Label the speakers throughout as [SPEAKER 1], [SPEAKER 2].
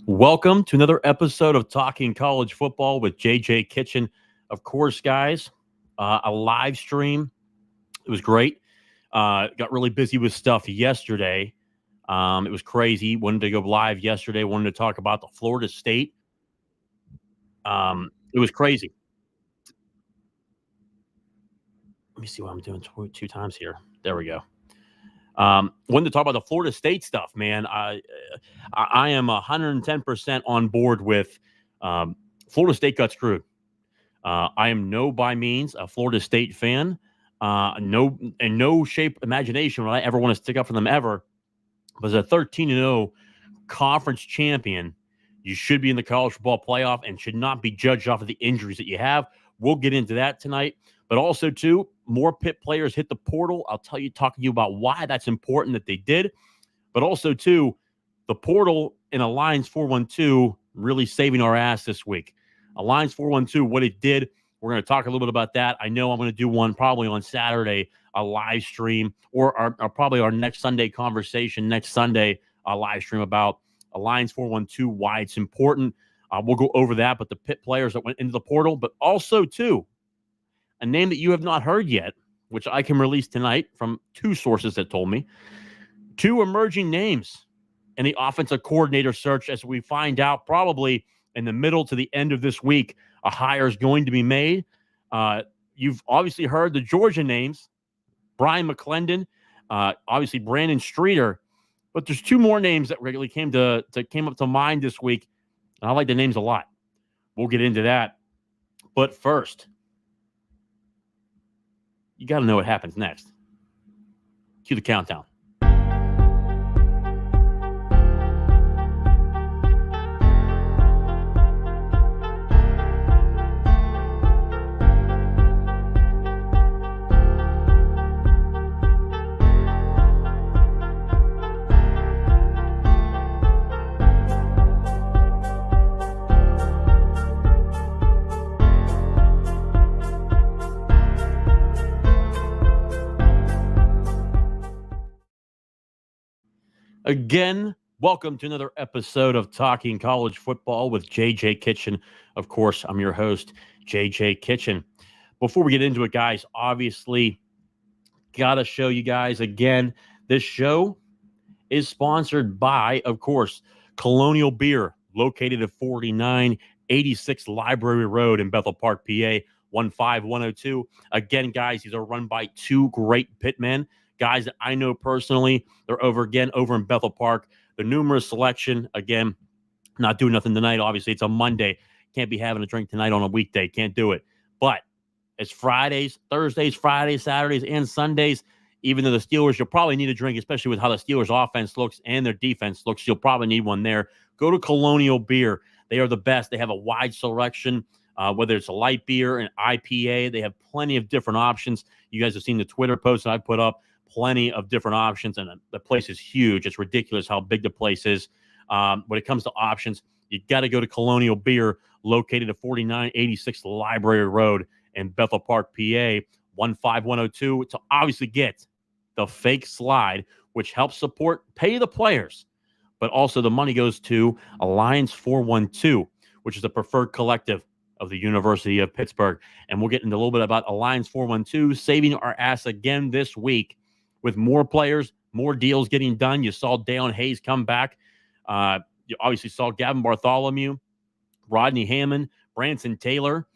[SPEAKER 1] Welcome to another episode of Talking College Football with JJ Kitchen. Of course, guys, a live stream. It was great. Got really busy with stuff yesterday. It was crazy. Wanted to go live yesterday. Wanted to talk about the Florida State. It was crazy. Let me see what I'm doing two times here. There we go. Wanted to talk about the Florida State stuff, man. I am 110% on board with Florida State got screwed. I am by means a Florida State fan. No shape, imagination would I ever want to stick up for them ever. But as a 13-0 conference champion, you should be in the college football playoff and should not be judged off of the injuries that you have. We'll get into that tonight. But also, too, more Pitt players hit the portal. I'll talk to you about why that's important that they did. But also, too, the portal in Alliance 412 really saving our ass this week. Alliance 412, what it did, we're going to talk a little bit about that. I know I'm going to do one probably on Saturday, a live stream, or probably our next Sunday conversation next Sunday, a live stream about Alliance 412, why it's important. We'll go over that, but the Pitt players that went into the portal, but also, too, a name that you have not heard yet, which I can release tonight from two sources that told me, two emerging names in the offensive coordinator search as we find out probably in the middle to the end of this week, a hire is going to be made. You've obviously heard the Georgia names, Brian McClendon, obviously Brandon Streeter, but there's two more names that really came up to mind this week, and I like the names a lot. We'll get into that. But first, you got to know what happens next. Cue the countdown. Again, welcome to another episode of Talking College Football with JJ Kitchen. Of course, I'm your host, JJ Kitchen. Before we get into it, guys, obviously, got to show you guys again, this show is sponsored by, of course, Colonial Beer, located at 4986 Library Road in Bethel Park, PA, 15102. Again, guys, these are run by two great pitmen. Guys that I know personally. They're over in Bethel Park. The numerous selection, again, not doing nothing tonight. Obviously, it's a Monday. Can't be having a drink tonight on a weekday. Can't do it. But it's Fridays, Thursdays, Fridays, Saturdays, and Sundays. Even though the Steelers, you'll probably need a drink, especially with how the Steelers offense looks and their defense looks. You'll probably need one there. Go to Colonial Beer. They are the best. They have a wide selection, whether it's a light beer, an IPA. They have plenty of different options. You guys have seen the Twitter posts that I put up. Plenty of different options, and the place is huge. It's ridiculous how big the place is. When it comes to options, you got to go to Colonial Beer, located at 4986 Library Road in Bethel Park, PA, 15102, to obviously get the fake slide, which helps support pay the players, but also the money goes to Alliance 412, which is a preferred collective of the University of Pittsburgh. And we'll get into a little bit about Alliance 412 saving our ass again this week, with more players, more deals getting done. You saw Dalen Hayes come back. You obviously saw Gavin Bartholomew, Rodney Hammond, Branson Taylor.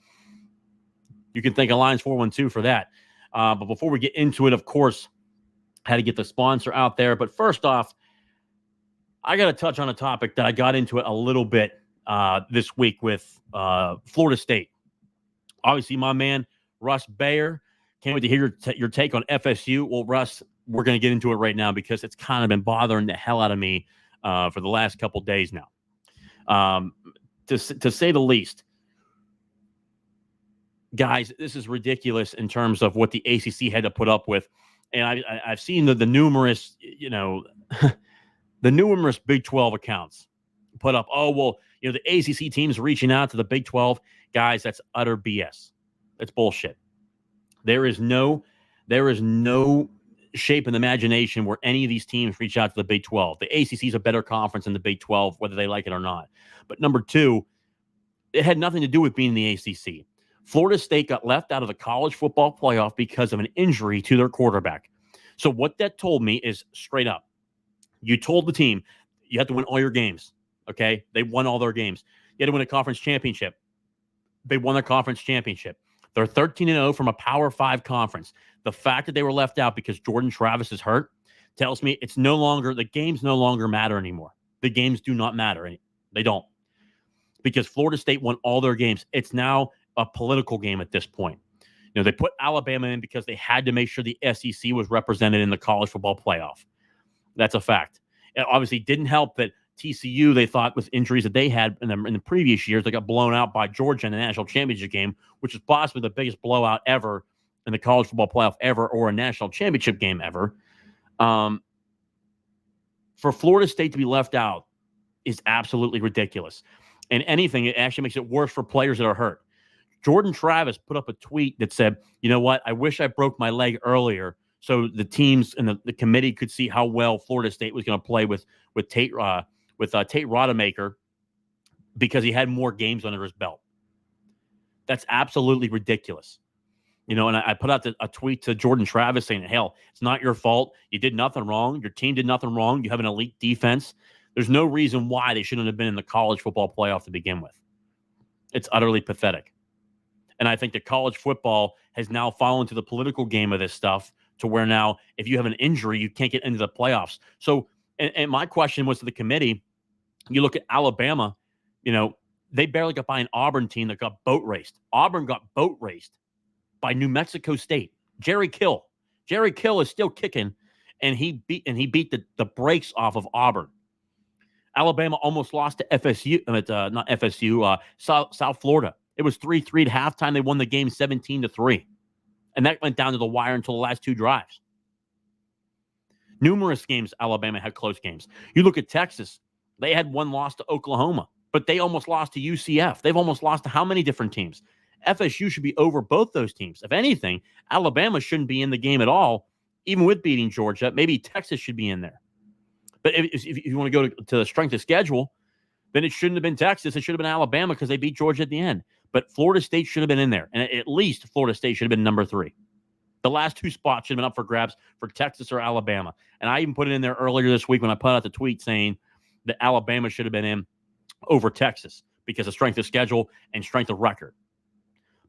[SPEAKER 1] You can thank Alliance 412 for that. But before we get into it, of course, had to get the sponsor out there. But first off, I got to touch on a topic that I got into it a little bit this week with Florida State. Obviously, my man, Russ Bayer. Can't wait to hear your take on FSU. Well, Russ, we're going to get into it right now because it's kind of been bothering the hell out of me for the last couple days now. To say the least, guys, this is ridiculous in terms of what the ACC had to put up with. And I've seen the numerous, the numerous Big 12 accounts put up, the ACC teams reaching out to the Big 12. Guys, that's utter BS. That's bullshit. There is no shape an imagination where any of these teams reach out to the Big 12. The ACC is a better conference than the Big 12, whether they like it or not. But number two, it had nothing to do with being in the ACC. Florida State got left out of the college football playoff because of an injury to their quarterback. So what that told me is straight up, you told the team you have to win all your games, okay? They won all their games. You had to win a conference championship. They won a conference championship. They're 13-0 from a Power 5 conference. The fact that they were left out because Jordan Travis is hurt tells me it's no longer, the games no longer matter anymore. The games do not matter. They don't. Because Florida State won all their games. It's now a political game at this point. They put Alabama in because they had to make sure the SEC was represented in the college football playoff. That's a fact. It obviously didn't help that TCU, they thought, with injuries that they had in the previous years, they got blown out by Georgia in the national championship game, which is possibly the biggest blowout ever in the college football playoff ever, or a national championship game ever. For Florida State to be left out is absolutely ridiculous. And anything, it actually makes it worse for players that are hurt. Jordan Travis put up a tweet that said, you know what, I wish I broke my leg earlier so the teams and the committee could see how well Florida State was going to play with Tate Rodemaker, because he had more games under his belt. That's absolutely ridiculous. And I put out a tweet to Jordan Travis saying, hell, it's not your fault. You did nothing wrong. Your team did nothing wrong. You have an elite defense. There's no reason why they shouldn't have been in the college football playoff to begin with. It's utterly pathetic. And I think that college football has now fallen into the political game of this stuff, to where now if you have an injury, you can't get into the playoffs. So, and my question was to the committee, you look at Alabama, they barely got by an Auburn team that got boat raced. Auburn got boat raced by New Mexico State. Jerry Kill is still kicking, and he beat the brakes off of Auburn. Alabama almost lost to FSU, not FSU, South Florida. It was 3-3 at halftime. They won the game 17-3. And that went down to the wire until the last two drives. Numerous games, Alabama had close games. You look at Texas, they had one loss to Oklahoma, but they almost lost to UCF. They've almost lost to how many different teams? FSU should be over both those teams. If anything, Alabama shouldn't be in the game at all, even with beating Georgia. Maybe Texas should be in there. But if you want to go to the strength of schedule, then it shouldn't have been Texas. It should have been Alabama, because they beat Georgia at the end. But Florida State should have been in there. And at least Florida State should have been number 3. The last two spots should have been up for grabs for Texas or Alabama. And I even put it in there earlier this week when I put out the tweet saying that Alabama should have been in over Texas because of strength of schedule and strength of record.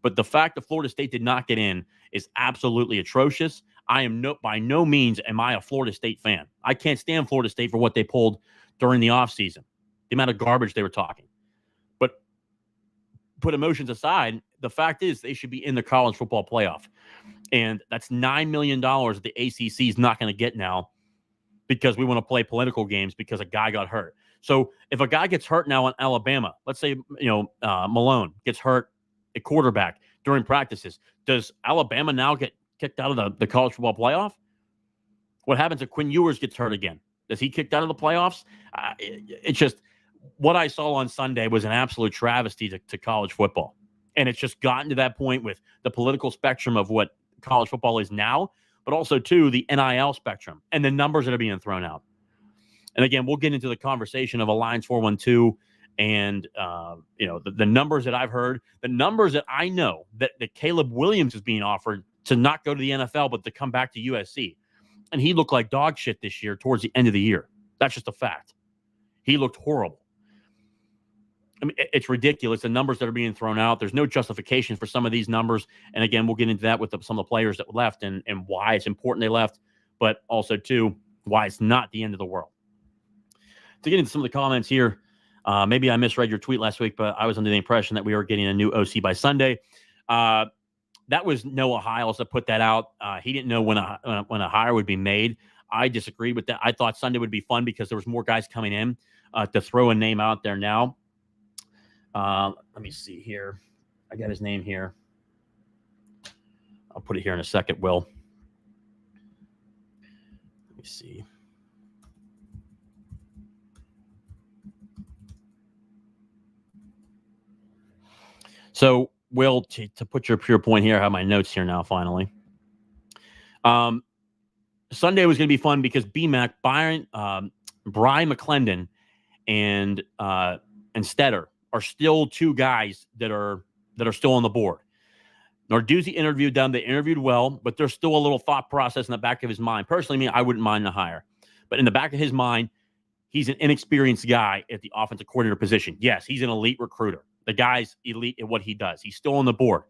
[SPEAKER 1] But the fact that Florida State did not get in is absolutely atrocious. I am by no means am I a Florida State fan. I can't stand Florida State for what they pulled during the offseason, the amount of garbage they were talking. But put emotions aside, the fact is they should be in the college football playoff. And that's $9 million that the ACC is not going to get now, because we want to play political games because a guy got hurt. So if a guy gets hurt now in Alabama, let's say Malone gets hurt at quarterback during practices, does Alabama now get kicked out of the college football playoff? What happens if Quinn Ewers gets hurt again? Does he kicked out of the playoffs? It's just, what I saw on Sunday was an absolute travesty to college football. And it's just gotten to that point with the political spectrum of what college football is now, but also, too, the NIL spectrum and the numbers that are being thrown out. And again, we'll get into the conversation of Alliance 412 and, the numbers that I've heard, the numbers that I know that Caleb Williams is being offered to not go to the NFL, but to come back to USC. And he looked like dog shit this year towards the end of the year. That's just a fact. He looked horrible. I mean, it's ridiculous, the numbers that are being thrown out. There's no justification for some of these numbers. And again, we'll get into that with some of the players that left and why it's important they left, but also, too, why it's not the end of the world. To get into some of the comments here, maybe I misread your tweet last week, but I was under the impression that we were getting a new OC by Sunday. That was Noah Hiles that put that out. He didn't know when a hire would be made. I disagreed with that. I thought Sunday would be fun because there was more guys coming in to throw a name out there now. Let me see here. I got his name here. I'll put it here in a second, Will. Let me see. So, Will, to put your pure point here, I have my notes here now, finally. Sunday was going to be fun because BMAC, Brian McClendon, and Stetter are still two guys that are still on the board. Narduzzi interviewed them. They interviewed well, but there's still a little thought process in the back of his mind. Personally, I wouldn't mind the hire. But in the back of his mind, he's an inexperienced guy at the offensive coordinator position. Yes, he's an elite recruiter. The guy's elite at what he does. He's still on the board.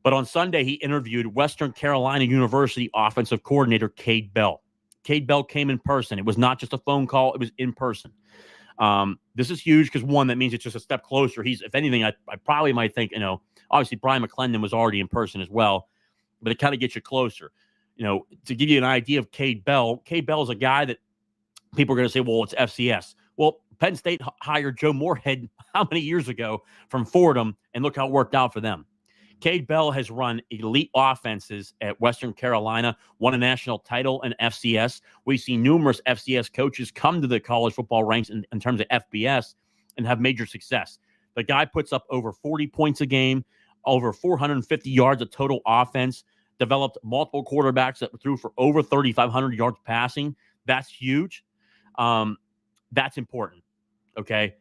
[SPEAKER 1] But on Sunday, he interviewed Western Carolina University offensive coordinator Cade Bell. Cade Bell came in person. It was not just a phone call. It was in person. This is huge because, one, that means it's just a step closer. If anything, I probably might think, obviously Brian McClendon was already in person as well, but it kind of gets you closer. To give you an idea of Cade Bell is a guy that people are going to say, well, it's FCS. Well, Penn State hired Joe Moorhead how many years ago from Fordham, and look how it worked out for them. Cade Bell has run elite offenses at Western Carolina, won a national title in FCS. We've seen numerous FCS coaches come to the college football ranks in terms of FBS and have major success. The guy puts up over 40 points a game, over 450 yards of total offense, developed multiple quarterbacks that threw for over 3,500 yards passing. That's huge. That's important. Okay.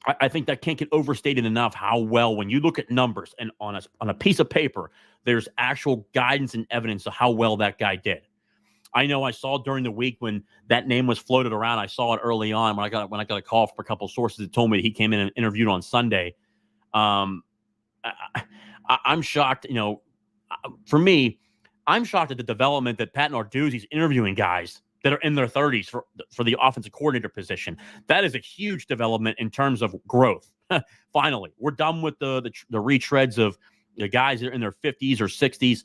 [SPEAKER 1] I think that can't get overstated enough how well, when you look at numbers and on a piece of paper, there's actual guidance and evidence of how well that guy did. I know I saw during the week when that name was floated around. I saw it early on when I got a call from a couple of sources that told me that he came in and interviewed on Sunday. I'm shocked. For me, I'm shocked at the development that Pat Narduzzi's interviewing guys that are in their 30s for the offensive coordinator position. That is a huge development in terms of growth. Finally, we're done with the retreads of the guys that are in their 50s or 60s.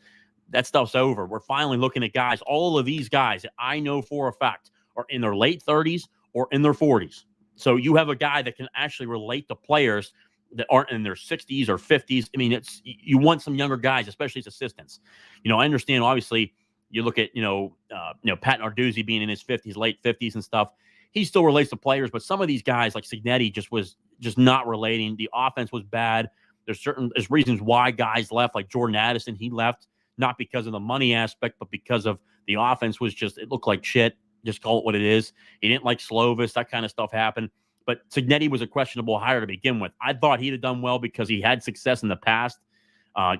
[SPEAKER 1] That stuff's over. We're finally looking at guys. All of these guys that I know for a fact are in their late 30s or in their 40s. So you have a guy that can actually relate to players that aren't in their 60s or 50s. I mean, you want some younger guys, especially as assistants. I understand, obviously, you look at, Pat Narduzzi being in his 50s, late 50s and stuff. He still relates to players, but some of these guys like Signetti was not relating. The offense was bad. There's reasons why guys left, like Jordan Addison. He left not because of the money aspect, but because of the offense it looked like shit. Just call it what it is. He didn't like Slovis. That kind of stuff happened. But Signetti was a questionable hire to begin with. I thought he'd have done well because he had success in the past.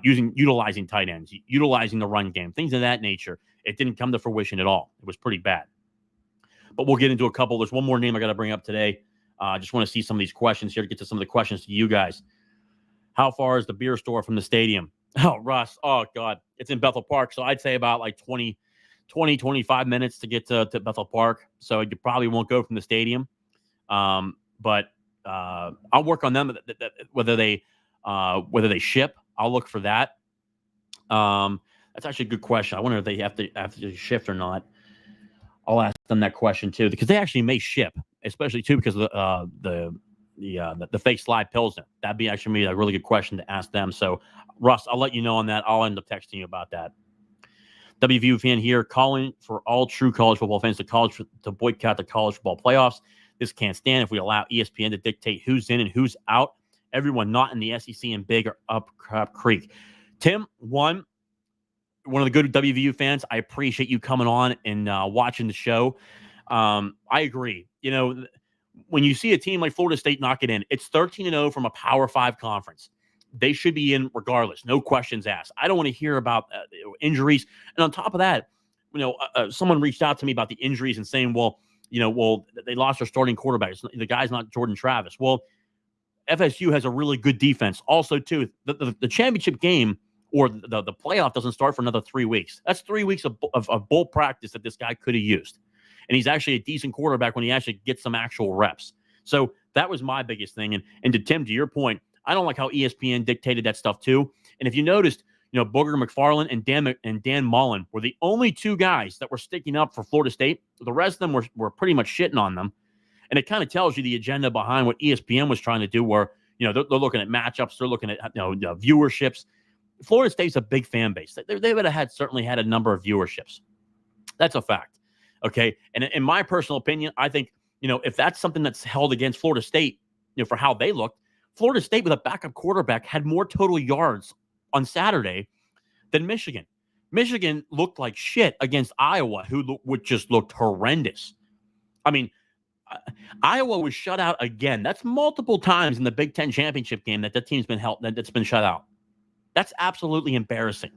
[SPEAKER 1] Utilizing tight ends, utilizing the run game, things of that nature. It didn't come to fruition at all. It was pretty bad. But we'll get into a couple. There's one more name I got to bring up today. I just want to see some of these questions here to get to some of the questions to you guys. How far is the beer store from the stadium? Oh, Russ. Oh, God. It's in Bethel Park. So I'd say about like 25 minutes to get to Bethel Park. So you probably won't go from the stadium. But I'll work on them, whether they ship. I'll look for that. That's actually a good question. I wonder if they have to shift or not. I'll ask them that question too, because they actually may ship, especially too because of the fake slide Pilsner. That'd be actually a really good question to ask them. So, Russ, I'll let you know on that. I'll end up texting you about that. WVU fan here, calling for all true college football fans to boycott the college football playoffs. This can't stand if we allow ESPN to dictate who's in and who's out. Everyone not in the SEC and big are up Crab Creek. Tim, one of the good WVU fans, I appreciate you coming on and watching the show. I agree. When you see a team like Florida State knock it in, it's 13-0 from a Power 5 conference. They should be in regardless. No questions asked. I don't want to hear about injuries. And on top of that, someone reached out to me about the injuries and saying, well, they lost their starting quarterback. The guy's not Jordan Travis. Well, FSU has a really good defense. Also, too, the championship game or the playoff doesn't start for another 3 weeks. That's 3 weeks of bowl practice that this guy could have used. And he's actually a decent quarterback when he actually gets some actual reps. So that was my biggest thing. And to Tim, to your point, I don't like how ESPN dictated that stuff too. And if you noticed, Booger McFarland and Dan Mullen were the only two guys that were sticking up for Florida State. The rest of them were pretty much shitting on them. And it kind of tells you the agenda behind what ESPN was trying to do, where, they're looking at matchups, they're looking at viewerships. Florida State's a big fan base. They would have certainly had a number of viewerships. That's a fact. Okay. And in my personal opinion, I think, if that's something that's held against Florida State, for how they looked, Florida State with a backup quarterback had more total yards on Saturday than Michigan. Michigan looked like shit against Iowa, who just looked horrendous. I mean, Iowa was shut out again. That's multiple times in the Big Ten championship game that team's been that's been shut out. That's absolutely embarrassing.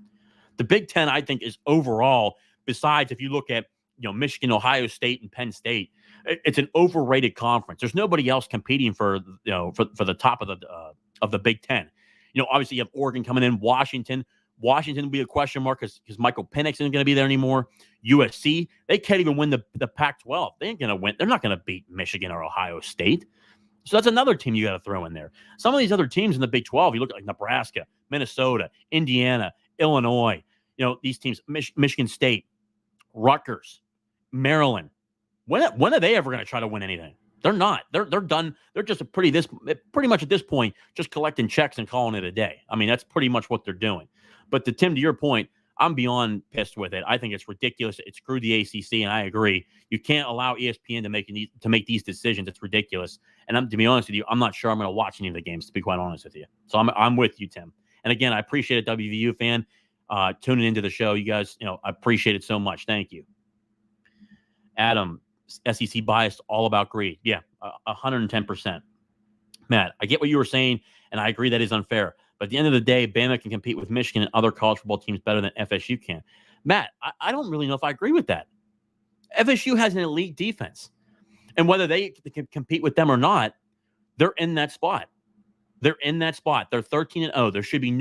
[SPEAKER 1] The Big Ten, I think, is overall, besides if you look at Michigan, Ohio State, and Penn State, it's an overrated conference. There's nobody else competing for the top of the Big Ten. Obviously you have Oregon coming in, Washington. Washington will be a question mark because Michael Penix isn't going to be there anymore. USC, they can't even win the Pac-12. They ain't going to win. They're not going to beat Michigan or Ohio State. So that's another team you got to throw in there. Some of these other teams in the Big 12, you look at like Nebraska, Minnesota, Indiana, Illinois, these teams, Michigan State, Rutgers, Maryland. When are they ever going to try to win anything? They're not. They're done. They're just pretty much at this point just collecting checks and calling it a day. I mean, that's pretty much what they're doing. But to your point, I'm beyond pissed with it. I think it's ridiculous. It screwed the ACC, and I agree. You can't allow ESPN to make these decisions. It's ridiculous. And to be honest with you, I'm not sure I'm going to watch any of the games, to be quite honest with you. So I'm with you, Tim. And again, I appreciate a WVU fan tuning into the show. You guys, I appreciate it so much. Thank you. Adam, SEC bias, all about greed. Yeah, 110%. Matt, I get what you were saying, and I agree that is unfair. But at the end of the day, Bama can compete with Michigan and other college football teams better than FSU can. Matt, I don't really know if I agree with that. FSU has an elite defense. And whether they can compete with them or not, they're in that spot. They're in that spot. They're 13-0. There should be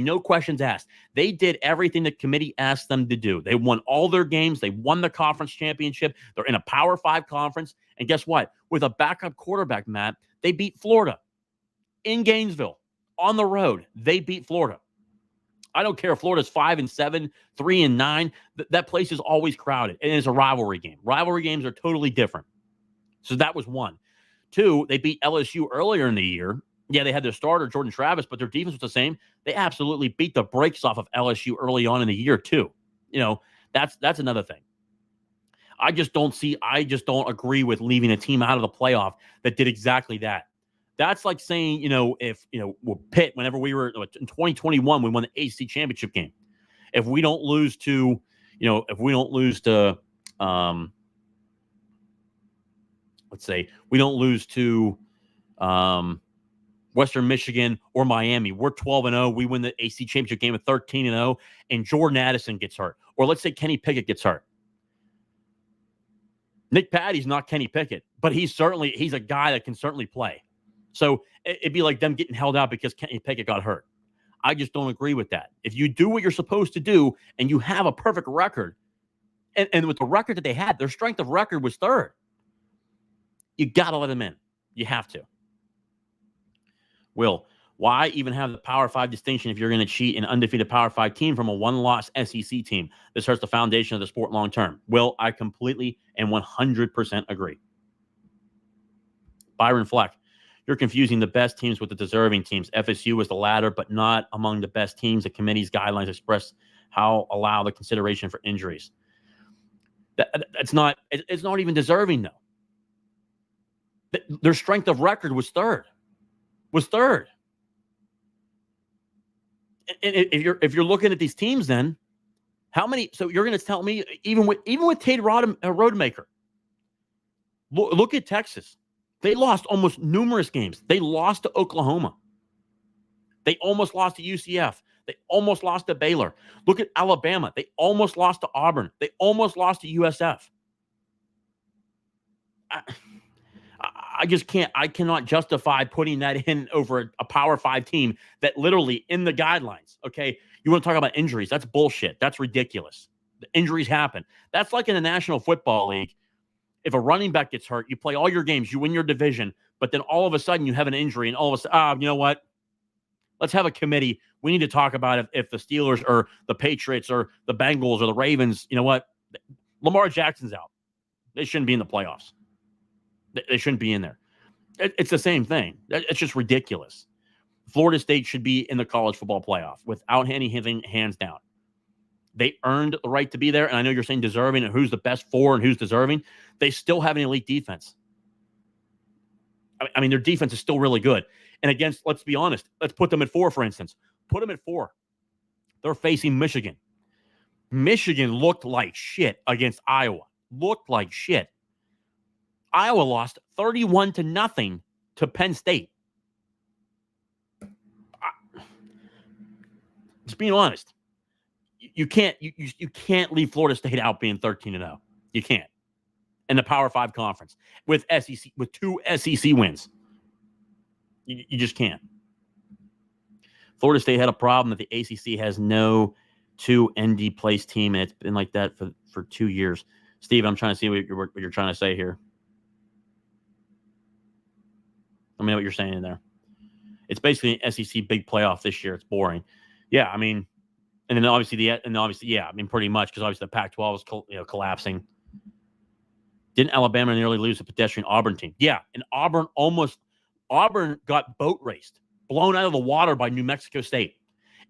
[SPEAKER 1] no questions asked. They did everything the committee asked them to do. They won all their games. They won the conference championship. They're in a Power 5 conference. And guess what? With a backup quarterback, Matt, they beat Florida in Gainesville on the road. They beat Florida. I don't care if Florida's 5-7, 3-9. That place is always crowded. And it's a rivalry game. Rivalry games are totally different. So that was one. Two, they beat LSU earlier in the year. Yeah, they had their starter, Jordan Travis, but their defense was the same. They absolutely beat the brakes off of LSU early on in the year, too. That's another thing. I just don't agree with leaving a team out of the playoff that did exactly that. That's like saying, if, Pitt, whenever we were in 2021, we won the ACC championship game. If we don't lose to, let's say we don't lose to Western Michigan or Miami, we're 12-0. We win the AC championship game at 13-0, and Jordan Addison gets hurt. Or let's say Kenny Pickett gets hurt. Nick Patty's not Kenny Pickett, but he's a guy that can certainly play. So it'd be like them getting held out because Kenny Pickett got hurt. I just don't agree with that. If you do what you're supposed to do and you have a perfect record, and with the record that they had, their strength of record was third. You got to let them in. You have to. Will, why even have the Power 5 distinction if you're going to cheat an undefeated Power 5 team from a one-loss SEC team? This hurts the foundation of the sport long term. Will, I completely and 100% agree. Byron Fleck, you're confusing the best teams with the deserving teams. FSU was the latter, but not among the best teams. The committee's guidelines express how allow the consideration for injuries. It's not even deserving, though. Their strength of record was third. And if you're looking at these teams, then how many? So you're going to tell me even with Tate Rodemaker, look at Texas. They lost almost numerous games. They lost to Oklahoma. They almost lost to UCF. They almost lost to Baylor. Look at Alabama. They almost lost to Auburn. They almost lost to USF. I just can't. I cannot justify putting that in over a Power 5 team that literally in the guidelines. Okay, you want to talk about injuries? That's bullshit. That's ridiculous. The injuries happen. That's like in the National Football League. If a running back gets hurt, you play all your games, you win your division, but then all of a sudden you have an injury, and all of a sudden, you know what? Let's have a committee. We need to talk about if the Steelers or the Patriots or the Bengals or the Ravens, you know what? Lamar Jackson's out. They shouldn't be in the playoffs. They shouldn't be in there. It's the same thing. It's just ridiculous. Florida State should be in the college football playoff without anything, hands down. They earned the right to be there, and I know you're saying deserving and who's the best four and who's deserving. They still have an elite defense. I mean, their defense is still really good. And against, let's be honest, let's put them at 4, for instance. Put them at 4. They're facing Michigan. Michigan looked like shit against Iowa. Looked like shit. Iowa lost 31-0 to Penn State. Just being honest, you can't leave Florida State out being 13-0. You can't. In the Power 5 conference with 2 SEC wins. You just can't. Florida State had a problem that the ACC has no 2 ND place team, and it's been like that for 2 years. Steve, I'm trying to see what you're trying to say here. Let me know what you're saying in there. It's basically an SEC big playoff this year. It's boring. Yeah, I mean, and then obviously yeah, I mean, pretty much, because obviously the Pac-12 is collapsing. Didn't Alabama nearly lose a pedestrian Auburn team? Yeah, and Auburn got boat raced, blown out of the water by New Mexico State.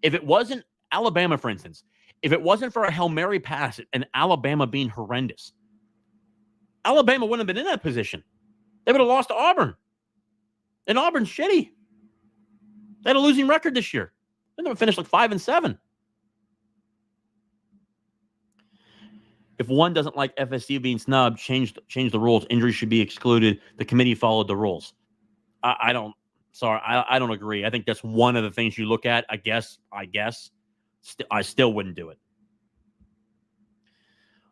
[SPEAKER 1] If it wasn't Alabama, for instance, if it wasn't for a Hail Mary pass and Alabama being horrendous, Alabama wouldn't have been in that position. They would have lost to Auburn. And Auburn's shitty. They had a losing record this year. They're going to finish like 5-7. If one doesn't like FSU being snubbed, change the rules. Injuries should be excluded. The committee followed the rules. I don't agree. I think that's one of the things you look at. I guess. I still wouldn't do it.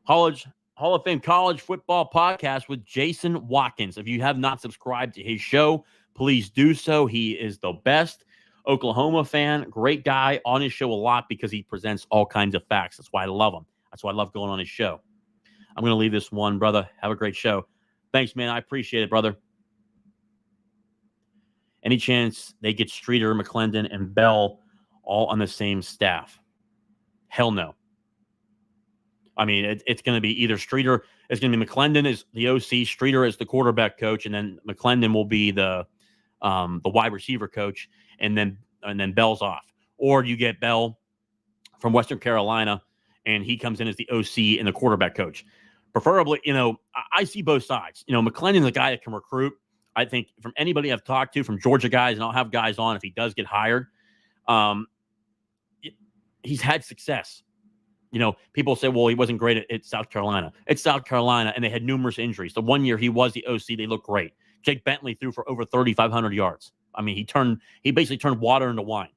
[SPEAKER 1] Hall of Fame College Football Podcast with Jason Watkins. If you have not subscribed to his show, please do so. He is the best. Oklahoma fan, great guy, on his show a lot because he presents all kinds of facts. That's why I love him. That's why I love going on his show. I'm going to leave this one, brother. Have a great show. Thanks, man. I appreciate it, brother. Any chance they get Streeter, McClendon, and Bell all on the same staff? Hell no. I mean, it's going to be either Streeter, it's going to be McClendon as the OC, Streeter as the quarterback coach, and then McClendon will be the wide receiver coach, and then Bell's off. Or you get Bell from Western Carolina, and he comes in as the OC and the quarterback coach. Preferably, I see both sides. McClendon's a guy that can recruit. I think from anybody I've talked to, from Georgia guys, and I'll have guys on if he does get hired, he's had success. People say, well, he wasn't great at South Carolina. It's South Carolina, and they had numerous injuries. The 1 year he was the OC, they looked great. Jake Bentley threw for over 3,500 yards. I mean, he basically turned water into wine.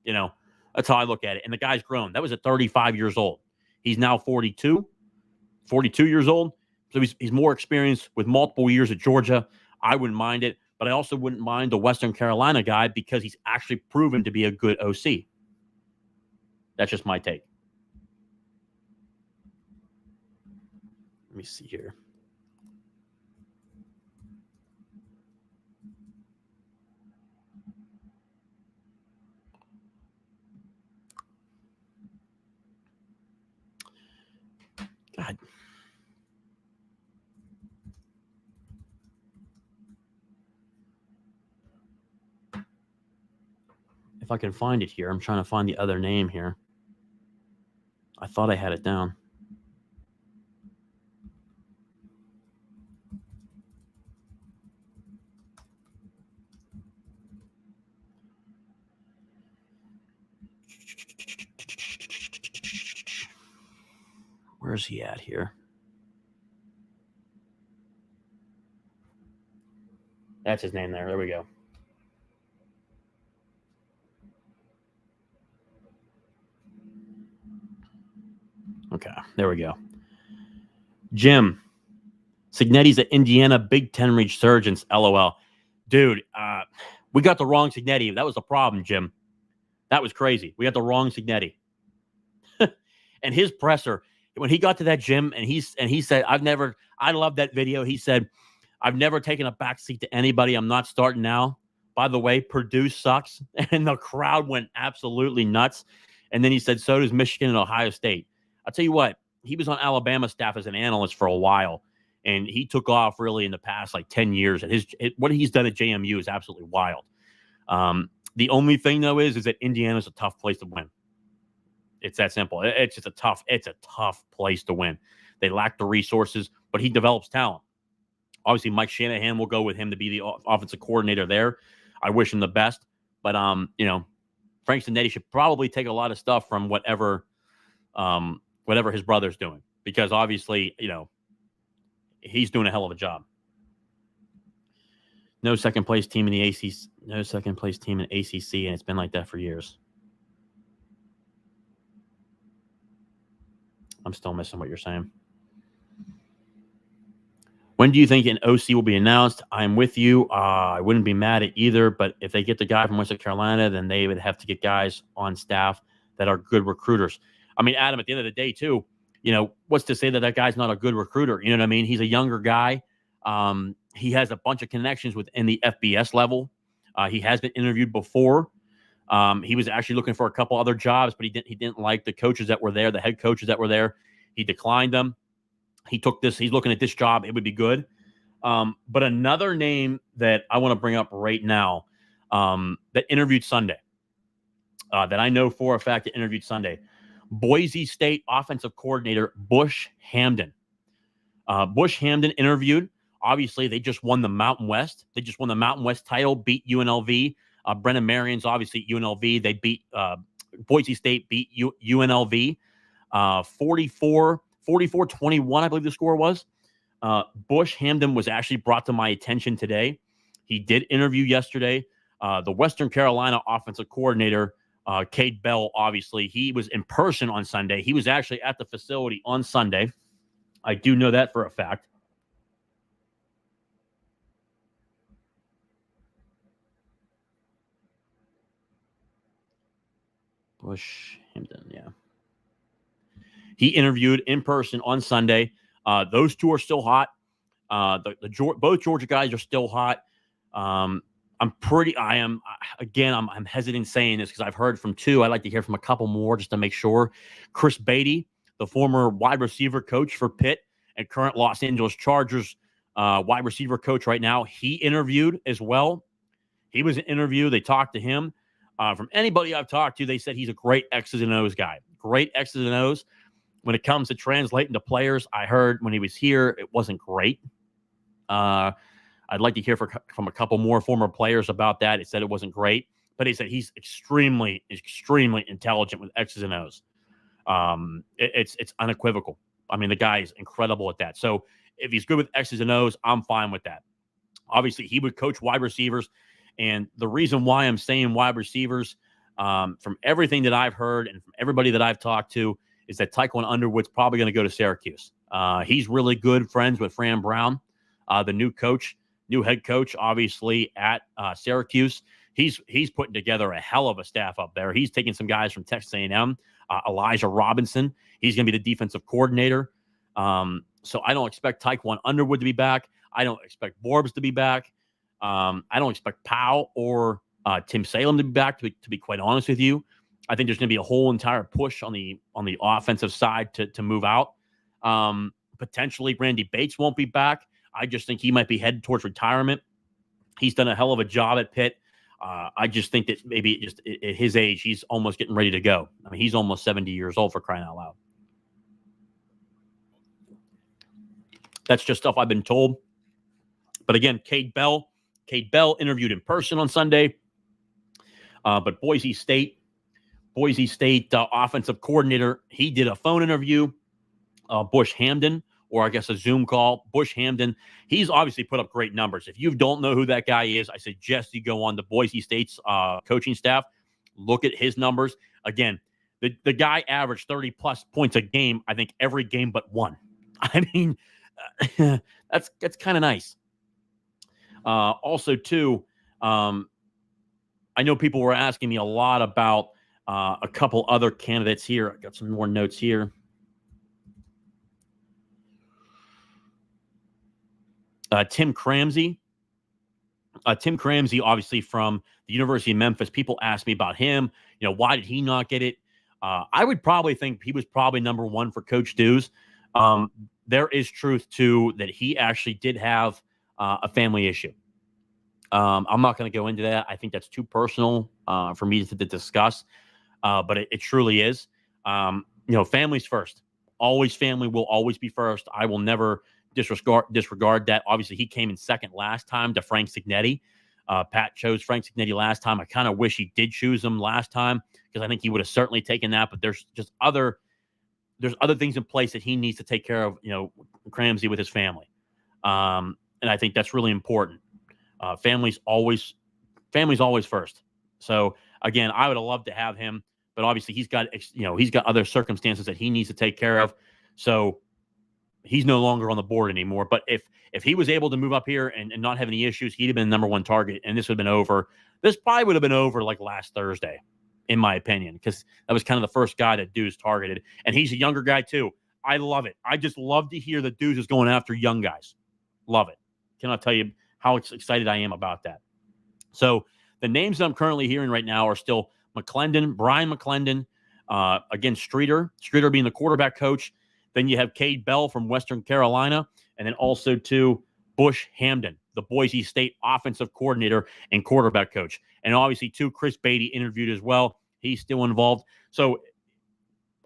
[SPEAKER 1] That's how I look at it. And the guy's grown. That was at 35 years old. He's now 42 years old. So he's more experienced with multiple years at Georgia. I wouldn't mind it, but I also wouldn't mind the Western Carolina guy because he's actually proven to be a good OC. That's just my take. Let me see here. God. If I can find it here, I'm trying to find the other name here. I thought I had it down. Where's he at here? That's his name there. There we go. Okay, there we go. Jim, Signetti's at Indiana Big Ten resurgence, LOL. Dude, we got the wrong Signetti. That was the problem, Jim. That was crazy. We got the wrong Signetti. And his presser, when he got to that gym and he said, I love that video. He said, I've never taken a backseat to anybody. I'm not starting now. By the way, Purdue sucks. And the crowd went absolutely nuts. And then he said, so does Michigan and Ohio State. I'll tell you what, he was on Alabama staff as an analyst for a while, and he took off really in the past like 10 years. And what he's done at JMU is absolutely wild. The only thing, though, is that Indiana's a tough place to win. It's that simple. It's a tough place to win. They lack the resources, but he develops talent. Obviously, Mike Shanahan will go with him to be the offensive coordinator there. I wish him the best. But, Frank Signetti should probably take a lot of stuff from whatever whatever his brother's doing, because obviously, he's doing a hell of a job. No second place team in the ACC, no second place team in ACC, and it's been like that for years. I'm still missing what you're saying. When do you think an OC will be announced? I'm with you. I wouldn't be mad at either, but if they get the guy from Western Carolina, then they would have to get guys on staff that are good recruiters. I mean, Adam, at the end of the day, too, what's to say that guy's not a good recruiter? You know what I mean? He's a younger guy. He has a bunch of connections within the FBS level. He has been interviewed before. He was actually looking for a couple other jobs, but he didn't like the coaches that were there, the head coaches that were there. He declined them. He took this. He's looking at this job. It would be good. But another name that I want to bring up right now that interviewed Sunday, that I know for a fact that interviewed Sunday, Boise State offensive coordinator Bush Hamdan. Bush Hamdan interviewed. Obviously, they just won the Mountain West. They just won the Mountain West title, beat UNLV. Brennan Marion's obviously UNLV. They beat Boise State, beat UNLV 44-21, I believe the score was. Bush Hamdan was actually brought to my attention today. He did interview yesterday. The Western Carolina offensive coordinator, Cade Bell, obviously, he was in person on Sunday. He was actually at the facility on Sunday. I do know that for a fact. Bush Hamdan, yeah. He interviewed in person on Sunday. Those two are still hot. Both Georgia guys are still hot. I'm hesitant saying this because I've heard from two. I'd like to hear from a couple more just to make sure. Chris Beatty, the former wide receiver coach for Pitt and current Los Angeles Chargers wide receiver coach right now, he interviewed as well. He was an interview. They talked to him. From anybody I've talked to, they said he's a great X's and O's guy. Great X's and O's. When it comes to translating to players, I heard when he was here, it wasn't great. I'd like to hear from a couple more former players about that. He said it wasn't great, but he said he's extremely, extremely intelligent with X's and O's. It's unequivocal. I mean, the guy is incredible at that. So if he's good with X's and O's, I'm fine with that. Obviously, he would coach wide receivers. And the reason why I'm saying wide receivers, from everything that I've heard and from everybody that I've talked to, is that Tyquan Underwood's probably going to go to Syracuse. He's really good friends with Fran Brown, the new head coach, obviously, at Syracuse. He's putting together a hell of a staff up there. He's taking some guys from Texas A&M, Elijah Robinson. He's going to be the defensive coordinator. So I don't expect Tyquan Underwood to be back. I don't expect Borbs to be back. I don't expect Powell or Tim Salem to be back, to be quite honest with you. I think there's going to be a whole entire push on the offensive side to move out. Potentially, Randy Bates won't be back. I just think he might be headed towards retirement. He's done a hell of a job at Pitt. I just think that maybe just at his age, he's almost getting ready to go. I mean, he's almost 70 years old, for crying out loud. That's just stuff I've been told. But again, Cade Bell interviewed in person on Sunday. But Boise State offensive coordinator, he did a phone interview. Bush Hamdan, or I guess a Zoom call. Bush Hamdan, he's obviously put up great numbers. If you don't know who that guy is, I suggest you go on to Boise State's coaching staff, look at his numbers. Again, the guy averaged 30-plus points a game, I think, every game but one. I mean, that's kind of nice. Also, too, I know people were asking me a lot about a couple other candidates here. I got some more notes here. Tim Cramsey. Tim Cramsey, obviously from the University of Memphis. People ask me about him. Why did he not get it? I would probably think he was probably number one for Coach Dews. There is truth to that. He actually did have a family issue. I'm not going to go into that. I think that's too personal for me to discuss. But it truly is. Family's first. Always family will always be first. I will never disregard that. Obviously, he came in second last time to Frank Signetti. Pat chose Frank Signetti last time. I kind of wish he did choose him last time because I think he would have certainly taken that. But there's just other there's other things in place that he needs to take care of, Cramsey with his family. And I think that's really important. Family's always first. So again, I would have loved to have him, but obviously he's got other circumstances that he needs to take care of. So he's no longer on the board anymore. But if he was able to move up here and not have any issues, he'd have been the number one target, and this would have been over. This probably would have been over like last Thursday, in my opinion, because that was kind of the first guy that Deuce targeted. And he's a younger guy too. I love it. I just love to hear that Deuce is going after young guys. Love it. Cannot tell you how excited I am about that. So the names that I'm currently hearing right now are still Brian McClendon, again, Streeter being the quarterback coach. Then you have Cade Bell from Western Carolina, and then also to Bush Hamdan, the Boise State offensive coordinator and quarterback coach. And obviously, too, Chris Beatty interviewed as well. He's still involved. So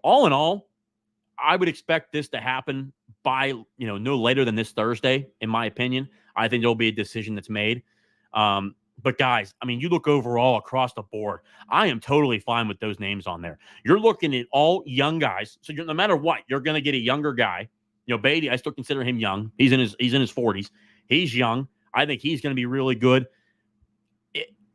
[SPEAKER 1] all in all, I would expect this to happen by, no later than this Thursday, in my opinion. I think there'll be a decision that's made. But guys, I mean, you look overall across the board, I am totally fine with those names on there. You're looking at all young guys. So no matter what, you're going to get a younger guy. Beatty, I still consider him young. He's in his 40s. He's young. I think he's going to be really good.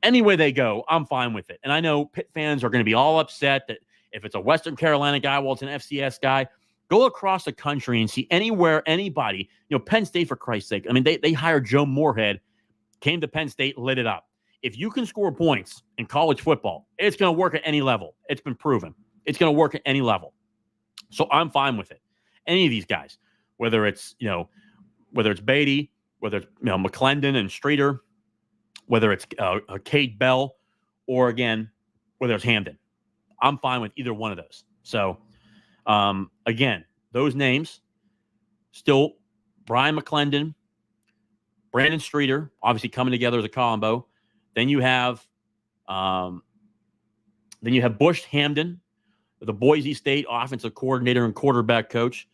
[SPEAKER 1] Any way they go, I'm fine with it. And I know Pitt fans are going to be all upset that if it's a Western Carolina guy, well, it's an FCS guy. Go across the country and see anybody. Penn State, for Christ's sake. I mean, they hired Joe Moorhead, came to Penn State, lit it up. If you can score points in college football, it's going to work at any level. It's been proven. It's going to work at any level. So I'm fine with it. Any of these guys, whether it's Beatty, whether it's McClendon and Streeter, whether it's Cade Bell, or again, whether it's Hamdan, I'm fine with either one of those. So again, those names still Brian McClendon, Brandon Streeter, obviously coming together as a combo. Then you have Bush Hamdan, the Boise State offensive coordinator and quarterback coach.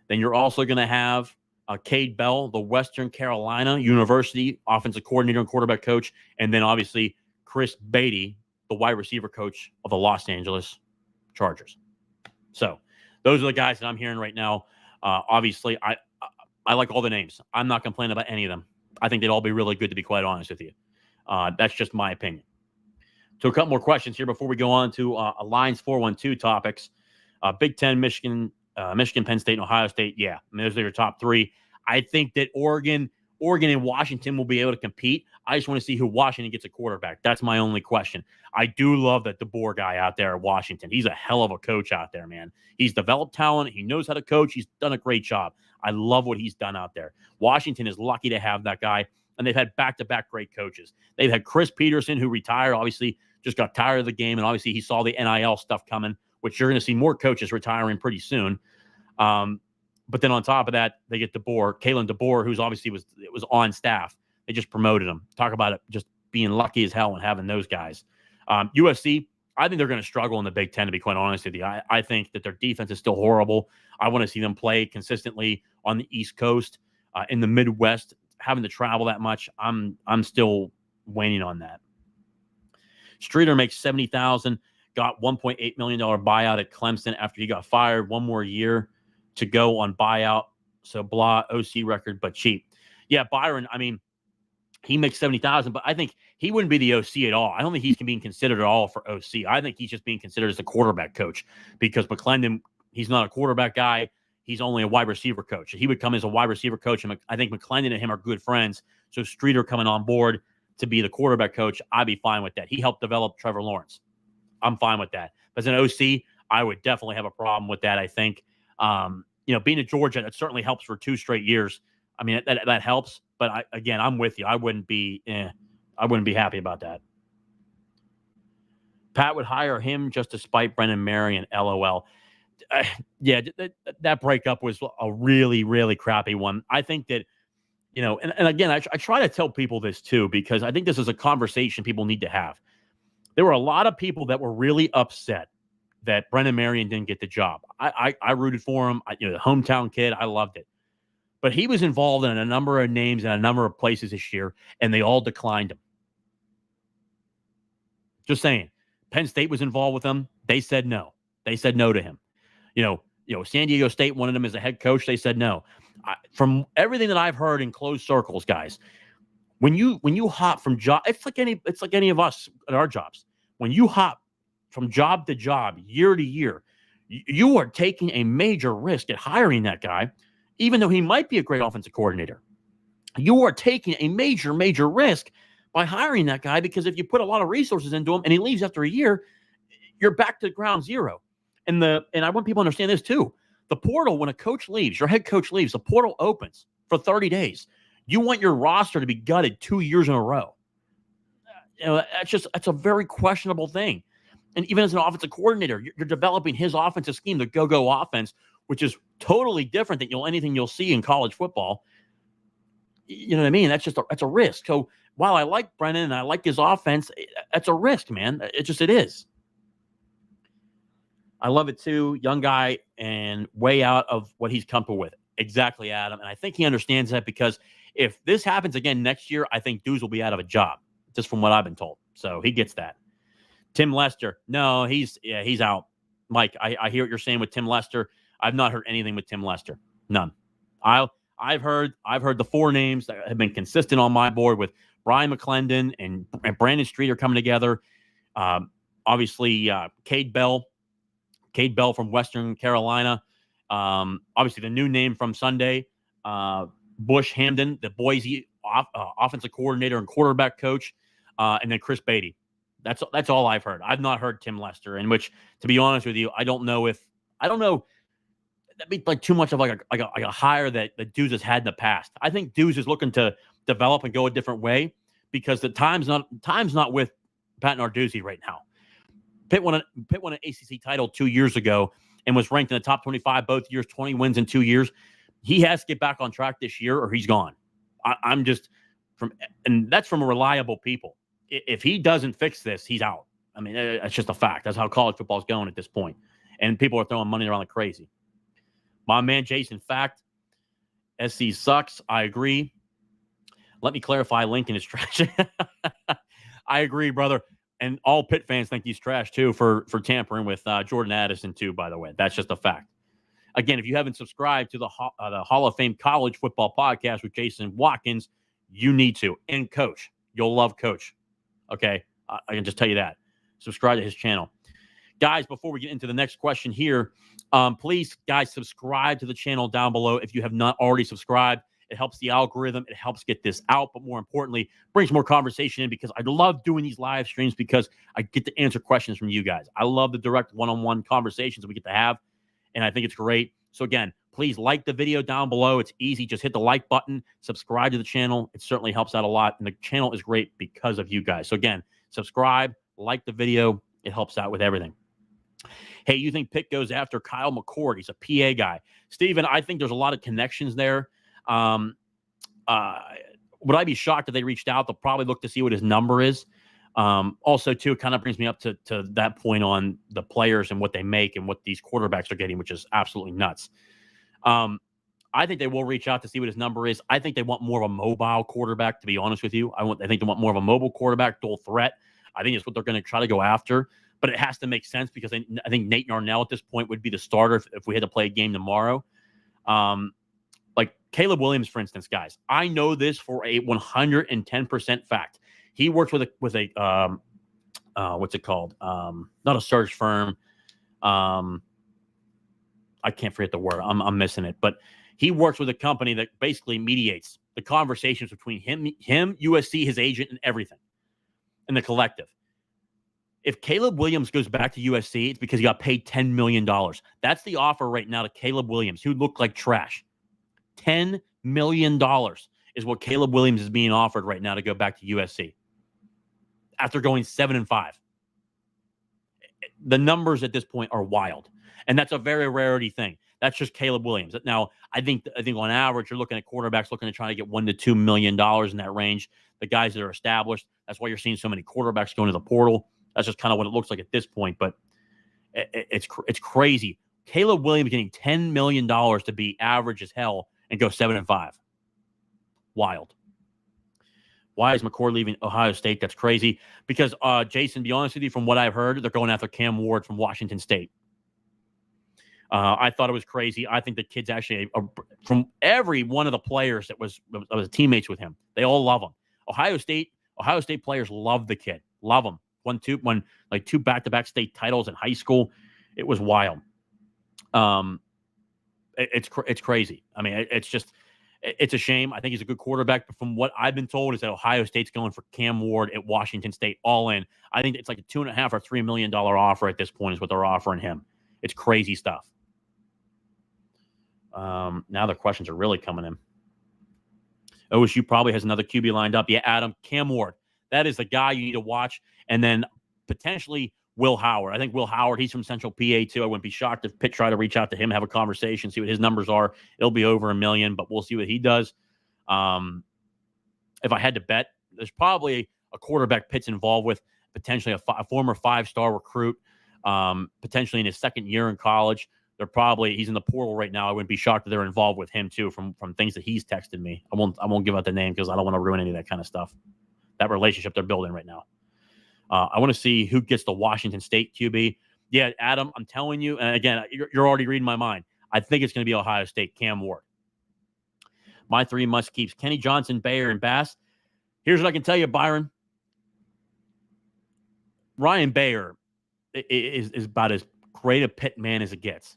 [SPEAKER 1] Then you're also going to have Cade Bell, the Western Carolina University offensive coordinator and quarterback coach. And then obviously Chris Beatty, the wide receiver coach of the Los Angeles Chargers. So those are the guys that I'm hearing right now. Obviously, I like all the names. I'm not complaining about any of them. I think they'd all be really good, to be quite honest with you. That's just my opinion. So a couple more questions here before we go on to Alliance 412 topics. Big Ten, Michigan, Penn State, and Ohio State. Yeah, I mean, those are your top three. I think that Oregon and Washington will be able to compete. I just want to see who Washington gets a quarterback. That's my only question. I do love that DeBoer guy out there at Washington. He's a hell of a coach out there, man. He's developed talent. He knows how to coach. He's done a great job. I love what he's done out there. Washington is lucky to have that guy, and they've had back-to-back great coaches. They've had Chris Peterson, who retired, obviously just got tired of the game, and obviously he saw the NIL stuff coming, which you're going to see more coaches retiring pretty soon. But then on top of that, they get Kalen DeBoer, who's obviously was on staff. They just promoted him. Talk about it just being lucky as hell and having those guys. USC, I think they're going to struggle in the Big Ten, to be quite honest with you. I think that their defense is still horrible. I want to see them play consistently on the East Coast, in the Midwest, having to travel that much. I'm still waning on that. Streeter makes $70,000, got $1.8 million buyout at Clemson after he got fired. One more year to go on buyout. So blah, OC record, but cheap. Yeah, Byron, I mean, he makes $70,000, but I think he wouldn't be the OC at all. I don't think he's being considered at all for OC. I think he's just being considered as a quarterback coach, because McClendon, he's not a quarterback guy. He's only a wide receiver coach. He would come as a wide receiver coach, and I think McClendon and him are good friends. So Streeter coming on board to be the quarterback coach, I'd be fine with that. He helped develop Trevor Lawrence. I'm fine with that. But as an OC, I would definitely have a problem with that, I think. Being at Georgia, that certainly helps for 2 straight years. I mean, that helps. But I'm with you. I wouldn't be happy about that. Pat would hire him just to spite Brennan Marion, LOL. That breakup was a really, really crappy one. I think that, and again, I try to tell people this too, because I think this is a conversation people need to have. There were a lot of people that were really upset that Brennan Marion didn't get the job. I rooted for him. The hometown kid, I loved it. But he was involved in a number of names and a number of places this year, and they all declined him. Just saying. Penn State was involved with him. They said no. They said no to him. San Diego State wanted him as a head coach. They said no. From everything that I've heard in closed circles, guys, when you hop from job, it's like any of us at our jobs. When you hop from job to job, year to year, you are taking a major risk at hiring that guy, even though he might be a great offensive coordinator. You are taking a major, major risk by hiring that guy, because if you put a lot of resources into him and he leaves after a year, you're back to ground zero. And I want people to understand this too. The portal, when a coach leaves, your head coach leaves, the portal opens for 30 days. You want your roster to be gutted 2 years in a row. That's a very questionable thing. And even as an offensive coordinator, you're developing his offensive scheme, the go-go offense, which is totally different than anything you'll see in college football. You know what I mean? That's a risk. So while I like Brennan and I like his offense, that's a risk, man. It is. I love it too. Young guy and way out of what he's comfortable with. Exactly, Adam. And I think he understands that, because if this happens again next year, I think Deuce will be out of a job, just from what I've been told. So he gets that. Tim Lester. No, he's out. Mike, I hear what you're saying with Tim Lester. I've not heard anything with Tim Lester. None. I've heard the 4 names that have been consistent on my board with Brian McClendon and Brandon Streeter coming together. Obviously, Cade Bell from Western Carolina. Obviously, the new name from Sunday, Bush Hamden, the Boise offensive coordinator and quarterback coach, and then Chris Beatty. That's all I've heard. I've not heard Tim Lester, in which, to be honest with you, I don't know. That'd be like too much of like a hire that Deuce has had in the past. I think Deuce is looking to develop and go a different way, because the time's not with Pat Narduzzi right now. Pitt won an ACC title 2 years ago and was ranked in the top 25 both years, 20 wins in 2 years. He has to get back on track this year, or he's gone. And that's from reliable people. If he doesn't fix this, he's out. I mean, that's just a fact. That's how college football is going at this point. And people are throwing money around like crazy. My man, Jason, fact, SC sucks. I agree. Let me clarify, Lincoln is trash. I agree, brother. And all Pitt fans think he's trash, too, for tampering with Jordan Addison, too, by the way. That's just a fact. Again, if you haven't subscribed to the Hall of Fame College Football Podcast with Jason Watkins, you need to. And Coach. You'll love Coach. Okay? I can just tell you that. Subscribe to his channel. Guys, before we get into the next question here, please, guys, subscribe to the channel down below if you have not already subscribed. It helps the algorithm. It helps get this out. But more importantly, brings more conversation in, because I love doing these live streams, because I get to answer questions from you guys. I love the direct one-on-one conversations we get to have, and I think it's great. So, again, please like the video down below. It's easy. Just hit the like button. Subscribe to the channel. It certainly helps out a lot, and the channel is great because of you guys. So, again, subscribe, like the video. It helps out with everything. Hey, you think Pitt goes after Kyle McCord? He's a PA guy. Steven, I think there's a lot of connections there. Would I be shocked if they reached out? They'll probably look to see what his number is. Also, too, it kind of brings me up to that point on the players and what they make and what these quarterbacks are getting, which is absolutely nuts. I think they will reach out to see what his number is. I think they want more of a mobile quarterback, to be honest with you. I think they want more of a mobile quarterback, dual threat. I think it's what they're going to try to go after. But it has to make sense, because I think Nate Yarnell at this point would be the starter if we had to play a game tomorrow. Like Caleb Williams, for instance, guys. I know this for a 110% fact. He works with a what's it called? Not a search firm. I can't forget the word. I'm missing it. But he works with a company that basically mediates the conversations between him, USC, his agent, and everything, and the collective. If Caleb Williams goes back to USC, it's because he got paid $10 million. That's the offer right now to Caleb Williams, who looked like trash. $10 million is what Caleb Williams is being offered right now to go back to USC after going 7-5. The numbers at this point are wild, and that's a very rarity thing. That's just Caleb Williams. Now, I think on average, you're looking at quarterbacks looking to try to get $1 to $2 million in that range. The guys that are established. That's why you're seeing so many quarterbacks going to the portal. That's just kind of what it looks like at this point, but it's crazy. Caleb Williams getting $10 million to be average as hell and go 7-5. Wild. Why is McCord leaving Ohio State? That's crazy. Because, Jason, to be honest with you, from what I've heard, they're going after Cam Ward from Washington State. I thought it was crazy. I think the kid's actually from every one of the players that was teammates with him. They all love him. Ohio State players love the kid. Love him. Won like two back-to-back state titles in high school. It was wild. It's crazy. I mean, it's a shame. I think he's a good quarterback, but from what I've been told is that Ohio State's going for Cam Ward at Washington State all in. I think it's like a $2.5 or $3 million offer at this point is what they're offering him. It's crazy stuff. Now the questions are really coming in. OSU probably has another QB lined up. Yeah, Adam, Cam Ward. That is the guy you need to watch. And then potentially Will Howard. I think Will Howard, he's from Central PA too. I wouldn't be shocked if Pitt tried to reach out to him, have a conversation, see what his numbers are. It'll be over $1 million, but we'll see what he does. If I had to bet, there's probably a quarterback Pitt's involved with, potentially a former 5-star recruit, potentially in his second year in college. He's in the portal right now. I wouldn't be shocked if they're involved with him too from things that he's texted me. I won't give out the name because I don't want to ruin any of that kind of stuff. That relationship they're building right now. I want to see who gets the Washington State QB. Yeah, Adam, I'm telling you, and again, you're already reading my mind. I think it's going to be Ohio State, Cam Ward. My 3 must-keeps, Kenny Johnson, Bayer, and Bass. Here's what I can tell you, Byron. Ryan Bayer is about as great a Pitt man as it gets.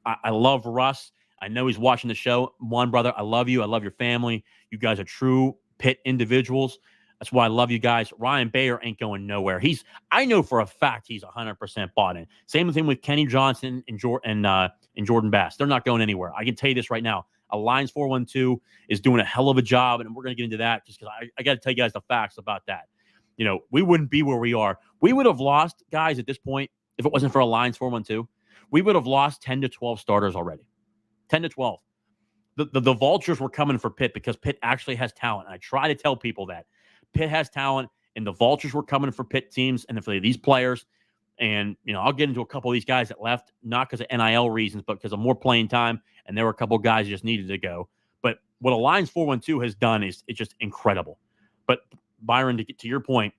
[SPEAKER 1] I love Russ. I know he's watching the show. One, brother, I love you. I love your family. You guys are true Pitt individuals. That's why I love you guys. Ryan Bayer ain't going nowhere. I know for a fact he's 100% bought in. Same thing with Kenny Johnson and Jordan Bass. They're not going anywhere. I can tell you this right now. Alliance 412 is doing a hell of a job, and we're going to get into that just because I got to tell you guys the facts about that. You know, we wouldn't be where we are. We would have lost guys at this point if it wasn't for Alliance 412. We would have lost 10 to 12 starters already. 10 to 12. The vultures were coming for Pitt because Pitt actually has talent. And I try to tell people that. Pitt has talent, and the vultures were coming for Pitt teams and for these players. And, you know, I'll get into a couple of these guys that left, not because of NIL reasons, but because of more playing time. And there were a couple of guys who just needed to go. But what Alliance 412 has done is it's just incredible. But, Byron, to get to your point,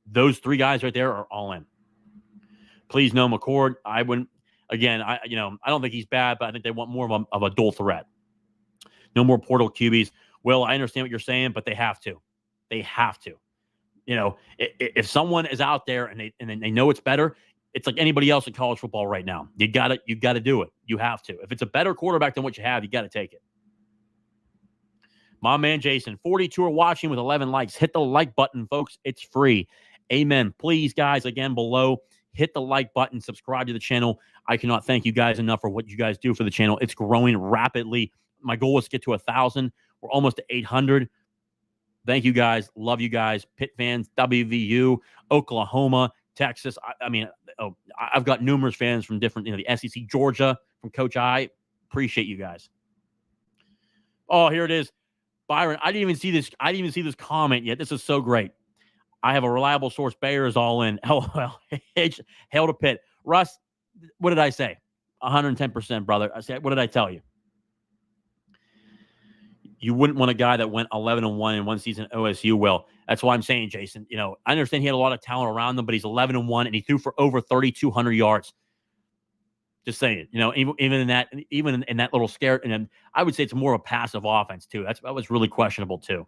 [SPEAKER 1] those 3 guys right there are all in. Please, no McCord. I wouldn't. Again, I don't think he's bad, but I think they want more of a dual threat. No more portal QBs. Well, I understand what you're saying, but they have to. They have to. You know, if someone is out there and they know it's better, it's like anybody else in college football right now. You got to do it. You have to. If it's a better quarterback than what you have, you got to take it. My man Jason, 42 are watching with 11 likes. Hit the like button, folks. It's free. Amen. Please, guys, again below, hit the like button, subscribe to the channel. I cannot thank you guys enough for what you guys do for the channel. It's growing rapidly. My goal is to get to 1,000. We're almost to 800. Thank you guys. Love you guys. Pitt fans, WVU, Oklahoma, Texas. I've got numerous fans from different, the SEC, Georgia, from Coach I. Appreciate you guys. Oh, here it is. Byron, I didn't even see this comment yet. This is so great. I have a reliable source. Bayer is all in. Oh, well, hail to Pitt. Russ, what did I say? 110%, brother. I said, what did I tell you? You wouldn't want a guy that went 11-1 in one season at OSU. Well, that's why I'm saying, Jason, I understand he had a lot of talent around him, but he's 11-1 and he threw for over 3,200 yards. Just saying, even in that little scare, and I would say it's more of a passive offense too. That was really questionable too.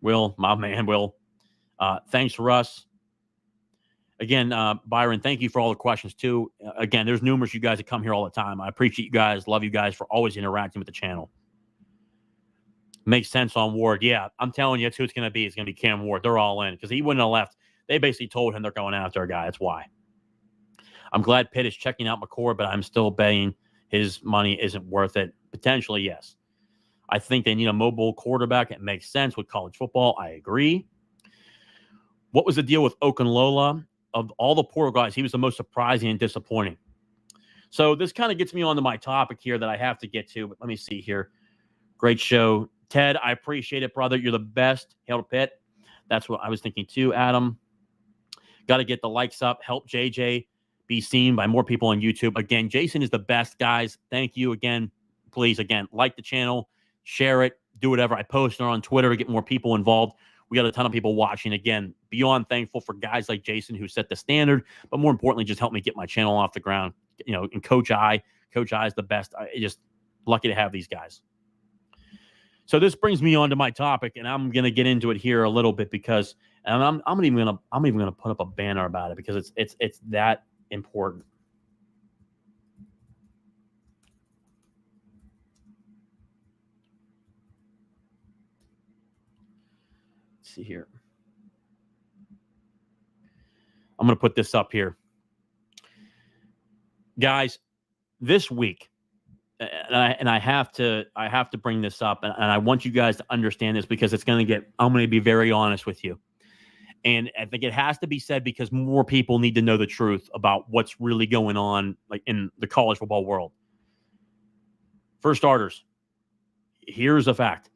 [SPEAKER 1] Will, my man, Will. Thanks, Russ. Again, Byron, thank you for all the questions too. Again, there's numerous you guys that come here all the time. I appreciate you guys. Love you guys for always interacting with the channel. Makes sense on Ward. Yeah, I'm telling you, that's who it's going to be. It's going to be Cam Ward. They're all in because he wouldn't have left. They basically told him they're going after a guy. That's why. I'm glad Pitt is checking out McCord, but I'm still betting his money isn't worth it. Potentially, yes. I think they need a mobile quarterback. It makes sense with college football. I agree. What was the deal with Okunlola? Of all the portal guys, he was the most surprising and disappointing. So this kind of gets me onto my topic here that I have to get to, but let me see here. Great show. Ted, I appreciate it, brother. You're the best. Hail to Pitt. That's what I was thinking too, Adam. Got to get the likes up. Help JJ be seen by more people on YouTube. Again, Jason is the best, guys. Thank you again. Please, again, like the channel, share it, do whatever. I post it on Twitter to get more people involved. We got a ton of people watching. Again, beyond thankful for guys like Jason who set the standard, but more importantly, just helped me get my channel off the ground. And Coach I is the best. Just lucky to have these guys. So this brings me on to my topic, and I'm going to get into it here a little bit because I'm even going to put up a banner about it because it's that important. Let's see here. I'm going to put this up here. Guys, this week, and I have to bring this up, and I want you guys to understand this because I'm going to be very honest with you. And I think it has to be said because more people need to know the truth about what's really going on like in the college football world. For starters, here's a fact.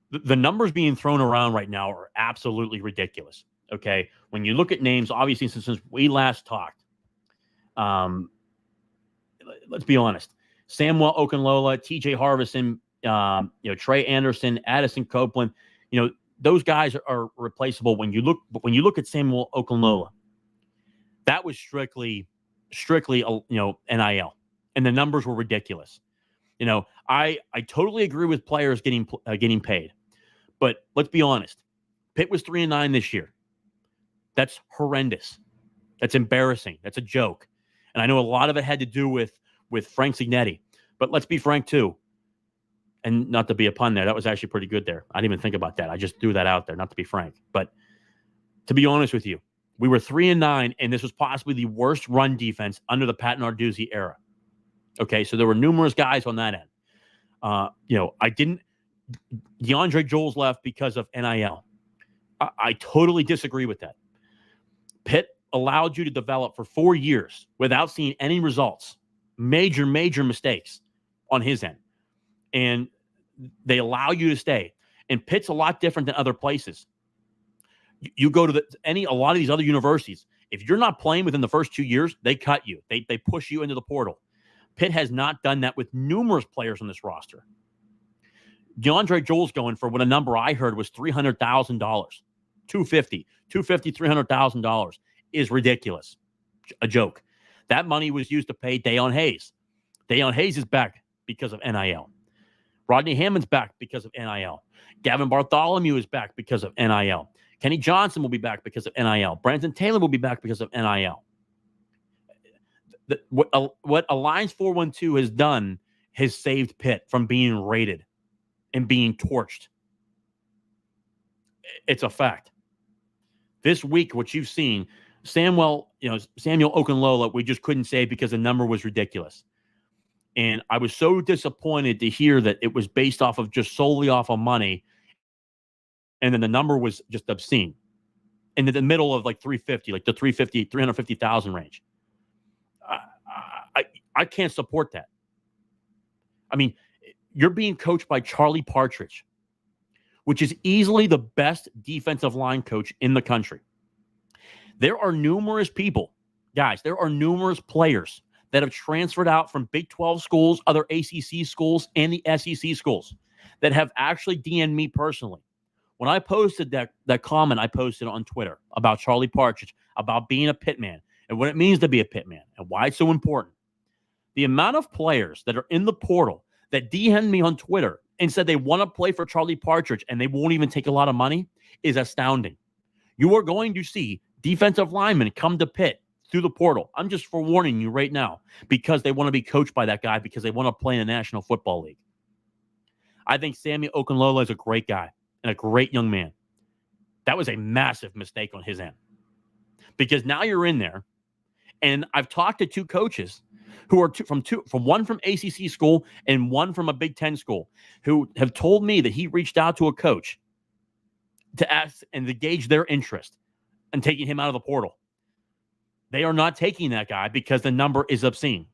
[SPEAKER 1] The numbers being thrown around right now are absolutely ridiculous. Okay. When you look at names, obviously, since we last talked, let's be honest. Samuel Okunlola, TJ Harvison, Trey Anderson, Addison Copeland, those guys are replaceable. When you look at Samuel Okunlola, that was strictly NIL, and the numbers were ridiculous. I totally agree with players getting paid, but let's be honest. Pitt was 3-9 this year. That's horrendous. That's embarrassing. That's a joke. And I know a lot of it had to do with Frank Signetti, but let's be frank too. And not to be a pun there, that was actually pretty good there. I didn't even think about that. I just threw that out there, not to be frank. But to be honest with you, we were 3-9, and this was possibly the worst run defense under the Pat Narduzzi era. Okay, so there were numerous guys on that end. DeAndre Jones left because of NIL. I totally disagree with that. Pitt allowed you to develop for 4 years without seeing any results. Major mistakes on his end. And they allow you to stay. And Pitt's a lot different than other places. You go to a lot of these other universities. If you're not playing within the first 2 years, they cut you. They push you into the portal. Pitt has not done that with numerous players on this roster. DeAndre Jones going for what a number I heard was $300,000. $250,000, $300,000 is ridiculous. A joke. That money was used to pay Dayon Hayes. Dayon Hayes is back because of NIL. Rodney Hammond's back because of NIL. Gavin Bartholomew is back because of NIL. Kenny Johnson will be back because of NIL. Brandon Taylor will be back because of NIL. What Alliance 412 has done has saved Pitt from being raided and being torched. It's a fact. This week, what you've seen, Samuel Okunlola, we just couldn't say because the number was ridiculous. And I was so disappointed to hear that it was based off of just solely off of money. And then the number was just obscene. And in the middle of like 350, like the 350,000 range. I can't support that. I mean, you're being coached by Charlie Partridge, which is easily the best defensive line coach in the country. There are numerous people, guys, there are numerous players that have transferred out from Big 12 schools, other ACC schools, and the SEC schools that have actually DM'd me personally. When I posted that comment I posted on Twitter about Charlie Partridge, about being a Pitt man, and what it means to be a Pitt man, and why it's so important, the amount of players that are in the portal that DM'd me on Twitter and said they want to play for Charlie Partridge and they won't even take a lot of money is astounding. You are going to see defensive linemen come to Pitt through the portal. I'm just forewarning you right now because they want to be coached by that guy because they want to play in the National Football League. I think Sammy Okunlola is a great guy and a great young man. That was a massive mistake on his end because now you're in there, and I've talked to two coaches who are from one from ACC school and one from a Big Ten school who have told me that he reached out to a coach to ask and to gauge their interest in taking him out of the portal. They are not taking that guy because the number is obscene,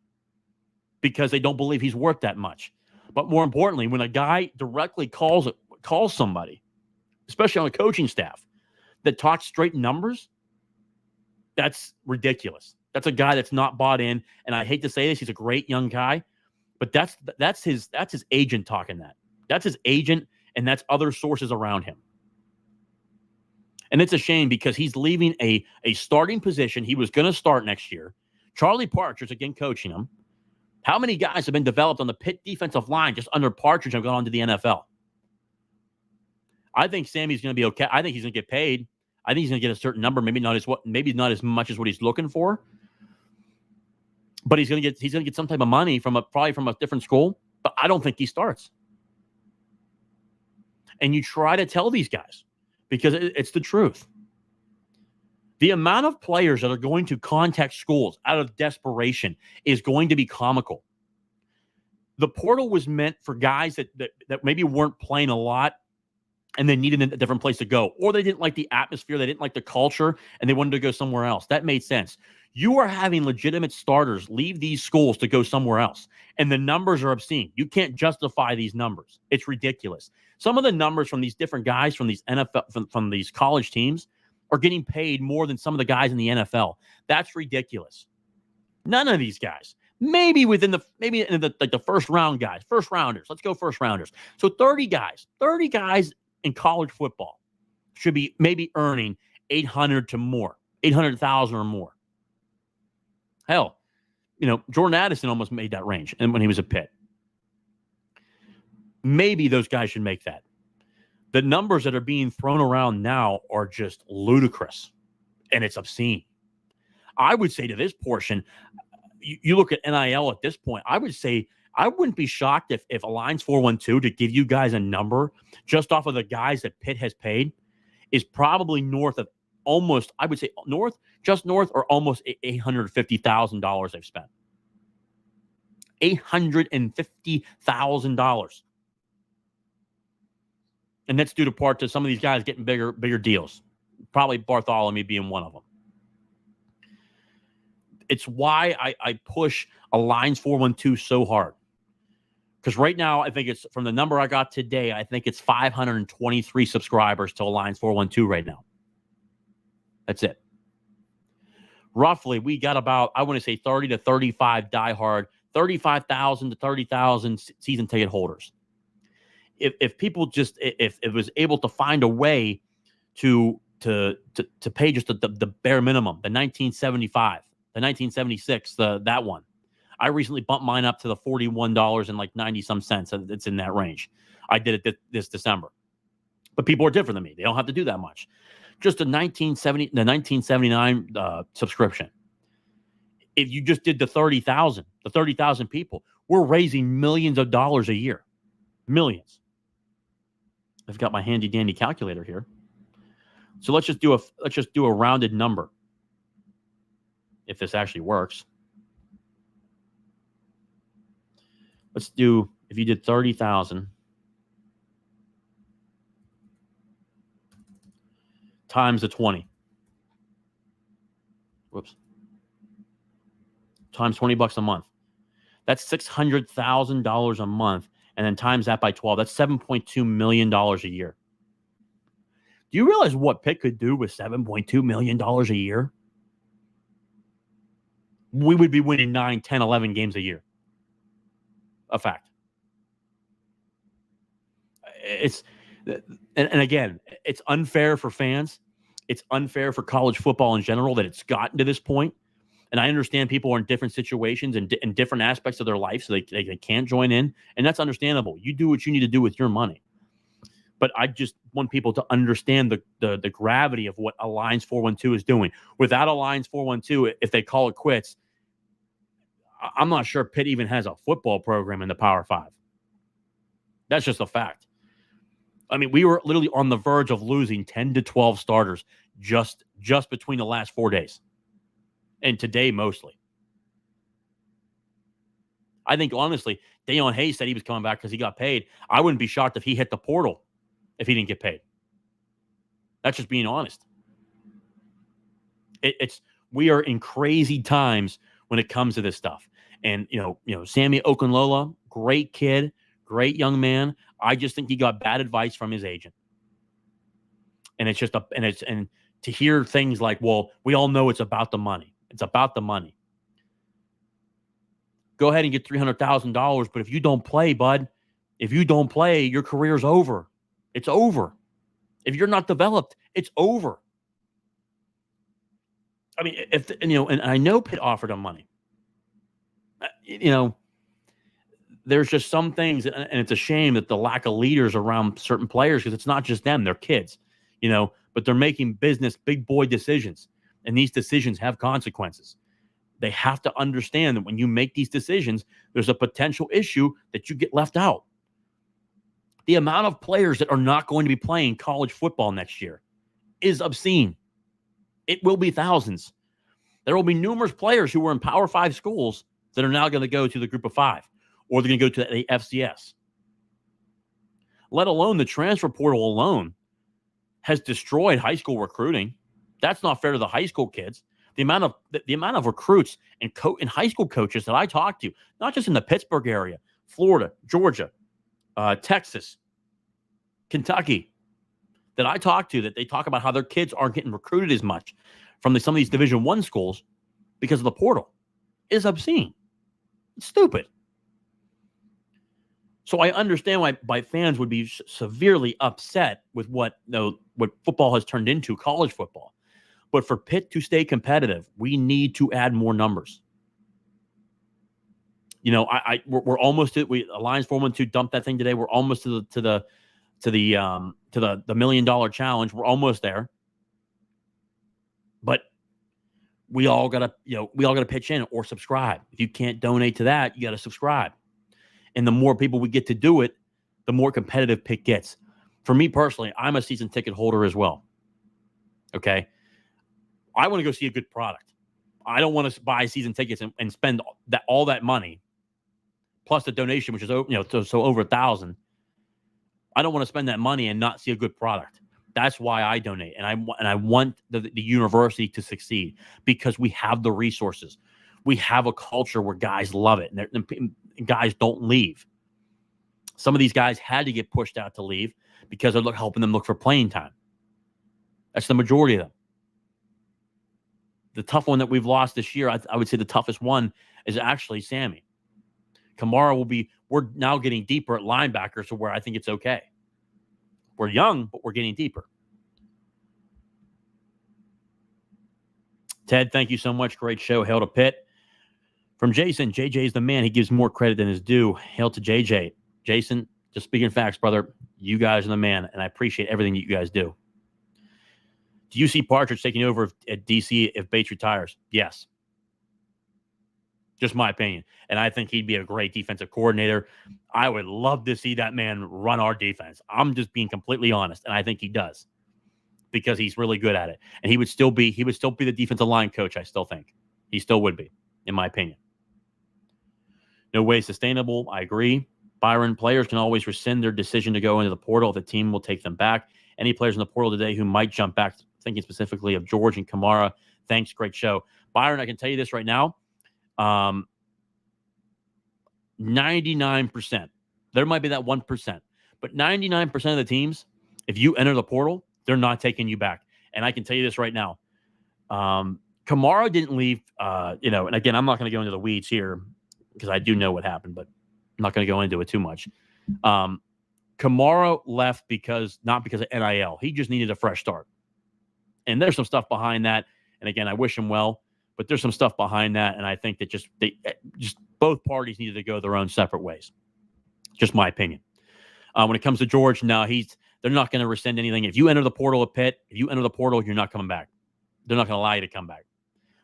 [SPEAKER 1] because they don't believe he's worth that much. But more importantly, when a guy directly calls somebody, especially on a coaching staff, that talks straight numbers, that's ridiculous. That's a guy that's not bought in. And I hate to say this, he's a great young guy, but that's his agent talking that. That's his agent, and that's other sources around him. And it's a shame because he's leaving a starting position. He was going to start next year. Charlie Partridge, again, coaching him. How many guys have been developed on the Pitt defensive line just under Partridge and gone on to the NFL? I think Sammy's going to be okay. I think he's going to get paid. I think he's going to get a certain number, maybe not as much as what he's looking for. But he's going to get some type of money probably from a different school. But I don't think he starts. And you try to tell these guys because it's the truth. The amount of players that are going to contact schools out of desperation is going to be comical. The portal was meant for guys that maybe weren't playing a lot and they needed a different place to go, or they didn't like the atmosphere, they didn't like the culture, and they wanted to go somewhere else. That made sense. You are having legitimate starters leave these schools to go somewhere else, and the numbers are obscene. You can't justify these numbers. It's ridiculous. Some of the numbers from these different guys from these NFL, from these college teams are getting paid more than some of the guys in the NFL. That's ridiculous. None of these guys. Maybe in the first round guys, first rounders. Let's go first rounders. So 30 guys in college football should be maybe earning 800 to more, 800,000 or more. Hell, Jordan Addison almost made that range and when he was at Pitt. Maybe those guys should make that. The numbers that are being thrown around now are just ludicrous, and it's obscene. I would say to this portion, you look at NIL at this point, I would say I wouldn't be shocked if Alliance 412 to give you guys a number just off of the guys that Pitt has paid is probably north of almost, I would say just north or almost $850,000 they've spent. $850,000. And that's due to part to some of these guys getting bigger deals. Probably Bartholomew being one of them. It's why I push Alliance 412 so hard. Because right now, I think it's, from the number I got today, I think it's 523 subscribers to Alliance 412 right now. That's it. Roughly, we got about, I want to say 30 to 35 diehard, 35,000 to 30,000 season ticket holders. If people just, if it was able to find a way to pay just the bare minimum, the 1975, the 1976, that one. I recently bumped mine up to the $41 and like 90 some cents. It's in that range. I did it this December. But people are different than me. They don't have to do that much. Just the 1979 subscription. If you just did the 30,000 people, we're raising millions of dollars a year. Millions. I've got my handy dandy calculator here. So let's just do a rounded number. If this actually works. Let's do, if you did 30,000 times the 20. Whoops. Times $20 a month. That's $600,000 a month. And then times that by 12. That's $7.2 million a year. Do you realize what Pitt could do with $7.2 million a year? We would be winning 9, 10, 11 games a year. A fact. And again, it's unfair for fans. It's unfair for college football in general that it's gotten to this point. And I understand people are in different situations and in different aspects of their life, so they can't join in. And that's understandable. You do what you need to do with your money. But I just want people to understand the gravity of what Alliance 412 is doing. Without Alliance 412, if they call it quits, I'm not sure Pitt even has a football program in the Power 5. That's just a fact. I mean, we were literally on the verge of losing 10 to 12 starters just between the last 4 days. And today, mostly. I think, honestly, Dayon Hayes said he was coming back because he got paid. I wouldn't be shocked if he hit the portal if he didn't get paid. That's just being honest. We are in crazy times when it comes to this stuff. And, Sammy Okunlola, great kid, great young man. I just think he got bad advice from his agent. And it's just and to hear things like, well, we all know it's about the money. It's about the money. Go ahead and get $300,000, but if you don't play, bud, your career's over. It's over. If you're not developed, it's over. I mean, and I know Pitt offered him money. There's just some things, and it's a shame that the lack of leaders around certain players, because it's not just them, they're kids, but they're making big boy decisions, and these decisions have consequences. They have to understand that when you make these decisions, there's a potential issue that you get left out. The amount of players that are not going to be playing college football next year is obscene. It will be thousands. There will be numerous players who were in Power 5 schools that are now going to go to the Group of 5, or they're going to go to the FCS. Let alone the transfer portal alone has destroyed high school recruiting. That's not fair to the high school kids. The amount of recruits and high school coaches that I talk to, not just in the Pittsburgh area, Florida, Georgia, Texas, Kentucky, that I talk to, that they talk about how their kids aren't getting recruited as much from some of these Division I schools because of the portal, is obscene. It's stupid. So I understand why fans would be severely upset with what football has turned into, college football. But for Pitt to stay competitive, we need to add more numbers. We're almost at Alliance 412 dumped that thing today. We're almost to the $1 million challenge. We're almost there. But we all gotta pitch in or subscribe. If you can't donate to that, you gotta subscribe. And the more people we get to do it, the more competitive Pitt gets. For me personally, I'm a season ticket holder as well. Okay. I want to go see a good product. I don't want to buy season tickets and spend all that money, plus the donation, which is over $1,000. I don't want to spend that money and not see a good product. That's why I donate, and I want the university to succeed, because we have the resources. We have a culture where guys love it, and guys don't leave. Some of these guys had to get pushed out to leave because they're helping them look for playing time. That's the majority of them. The tough one that we've lost this year, I would say the toughest one is actually Sammy. Kamara we're now getting deeper at linebacker, so where I think it's okay. We're young, but we're getting deeper. Ted, thank you so much. Great show. Hail to Pitt. From Jason, JJ's the man. He gives more credit than his due. Hail to JJ. Jason, just speaking facts, brother. You guys are the man, and I appreciate everything that you guys do. Do you see Partridge taking over at DC if Bates retires? Yes. Just my opinion. And I think he'd be a great defensive coordinator. I would love to see that man run our defense. I'm just being completely honest, and I think he does, because he's really good at it. And he would still be the defensive line coach, I still think. He still would be, in my opinion. No way sustainable. I agree. Byron, players can always rescind their decision to go into the portal if the team will take them back. Any players in the portal today who might jump back, thinking specifically of George and Kamara? Thanks. Great show. Byron, I can tell you this right now. 99%. There might be that 1%. But 99% of the teams, if you enter the portal, they're not taking you back. And I can tell you this right now. Kamara didn't leave, and again, I'm not going to go into the weeds here because I do know what happened, but I'm not going to go into it too much. Kamara left not because of NIL. He just needed a fresh start. And there's some stuff behind that. And again, I wish him well, but there's some stuff behind that. And I think that just both parties needed to go their own separate ways. Just my opinion. When it comes to George, no, they're not going to rescind anything. If you enter the portal at Pitt, you're not coming back. They're not going to allow you to come back,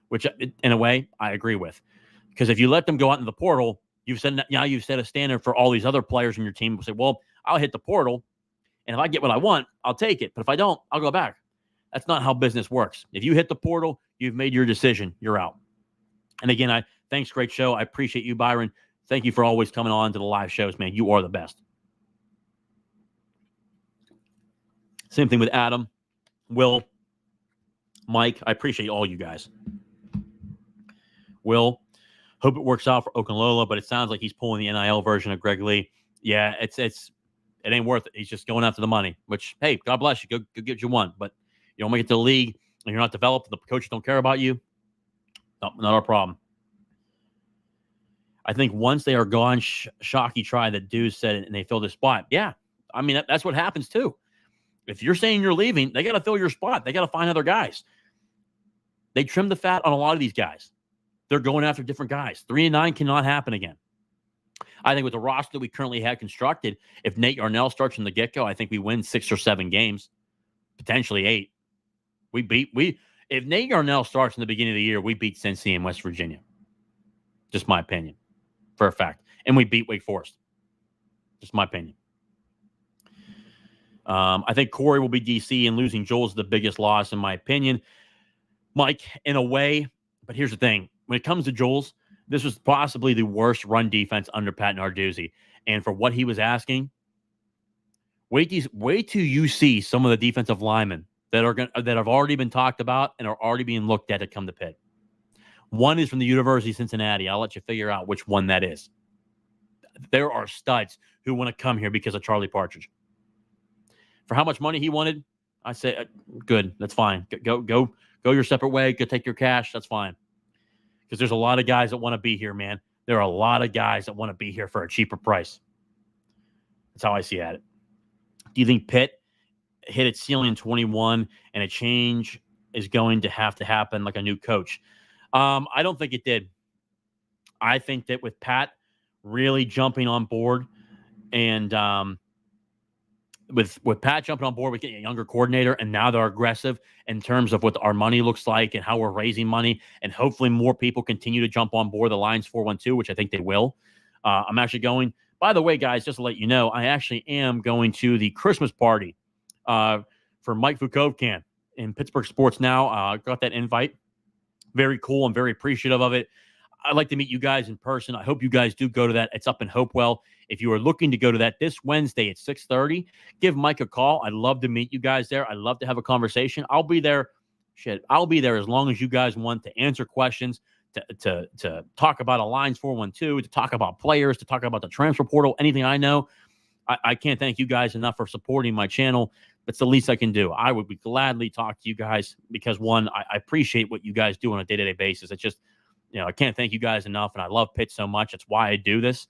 [SPEAKER 1] which in a way I agree with. Because if you let them go out into the portal, you've set a standard for all these other players in your team who say, well, I'll hit the portal, and if I get what I want, I'll take it. But if I don't, I'll go back. That's not how business works. If you hit the portal, you've made your decision. You're out. And again, thanks. Great show. I appreciate you, Byron. Thank you for always coming on to the live shows, man. You are the best. Same thing with Adam, Will, Mike. I appreciate all you guys. Will, hope it works out for Okunlola, but it sounds like he's pulling the NIL version of Greg Lee. Yeah, it ain't worth it. He's just going after the money, which, hey, God bless you. Go get what you want. But you don't make it to the league and you're not developed, the coaches don't care about you. No, not our problem. I think once they are gone, Shockey tried that dude said it and they filled his spot. Yeah, I mean, that's what happens too. If you're saying you're leaving, they got to fill your spot. They got to find other guys. They trimmed the fat on a lot of these guys. They're going after different guys. 3-9 cannot happen again. I think with the roster that we currently have constructed, if Nate Yarnell starts from the get-go, I think we win 6 or 7 games, potentially 8. If Nate Yarnell starts in the beginning of the year, we beat Cincy and West Virginia. Just my opinion, for a fact. And we beat Wake Forest. Just my opinion. I think Corey will be DC, and losing Joel is the biggest loss, in my opinion. Mike, in a way, but here's the thing. When it comes to Joel's, this was possibly the worst run defense under Pat Narduzzi. And for what he was asking, wait till you see some of the defensive linemen that have already been talked about and are already being looked at to come to Pitt. One is from the University of Cincinnati. I'll let you figure out which one that is. There are studs who want to come here because of Charlie Partridge. For how much money he wanted, I say, good, that's fine. Go your separate way. Go take your cash. That's fine. Because there's a lot of guys that want to be here, man. There are a lot of guys that want to be here for a cheaper price. That's how I see it. Do you think Pitt hit its ceiling in 21 and a change is going to have to happen, like a new coach? I don't think it did. I think that with Pat really jumping on board and with Pat jumping on board with getting a younger coordinator, and now they're aggressive in terms of what our money looks like and how we're raising money, and hopefully more people continue to jump on board the Lions 412, which I think they will. I'm actually going, by the way, guys, just to let you know, I actually am going to the Christmas party for Mike Vukovcan in Pittsburgh Sports Now. I got that invite. Very cool. I'm very appreciative of it. I'd like to meet you guys in person. I hope you guys do go to that. It's up in Hopewell. If you are looking to go to that this Wednesday at 6:30, give Mike a call. I'd love to meet you guys there. I'd love to have a conversation. I'll be there. I'll be there as long as you guys want to answer questions, to talk about a Lions 412, to talk about players, to talk about the transfer portal, anything I know. I can't thank you guys enough for supporting my channel. That's the least I can do. I would be gladly talk to you guys because, one, I appreciate what you guys do on a day-to-day basis. It's just, I can't thank you guys enough, and I love Pitt so much. That's why I do this.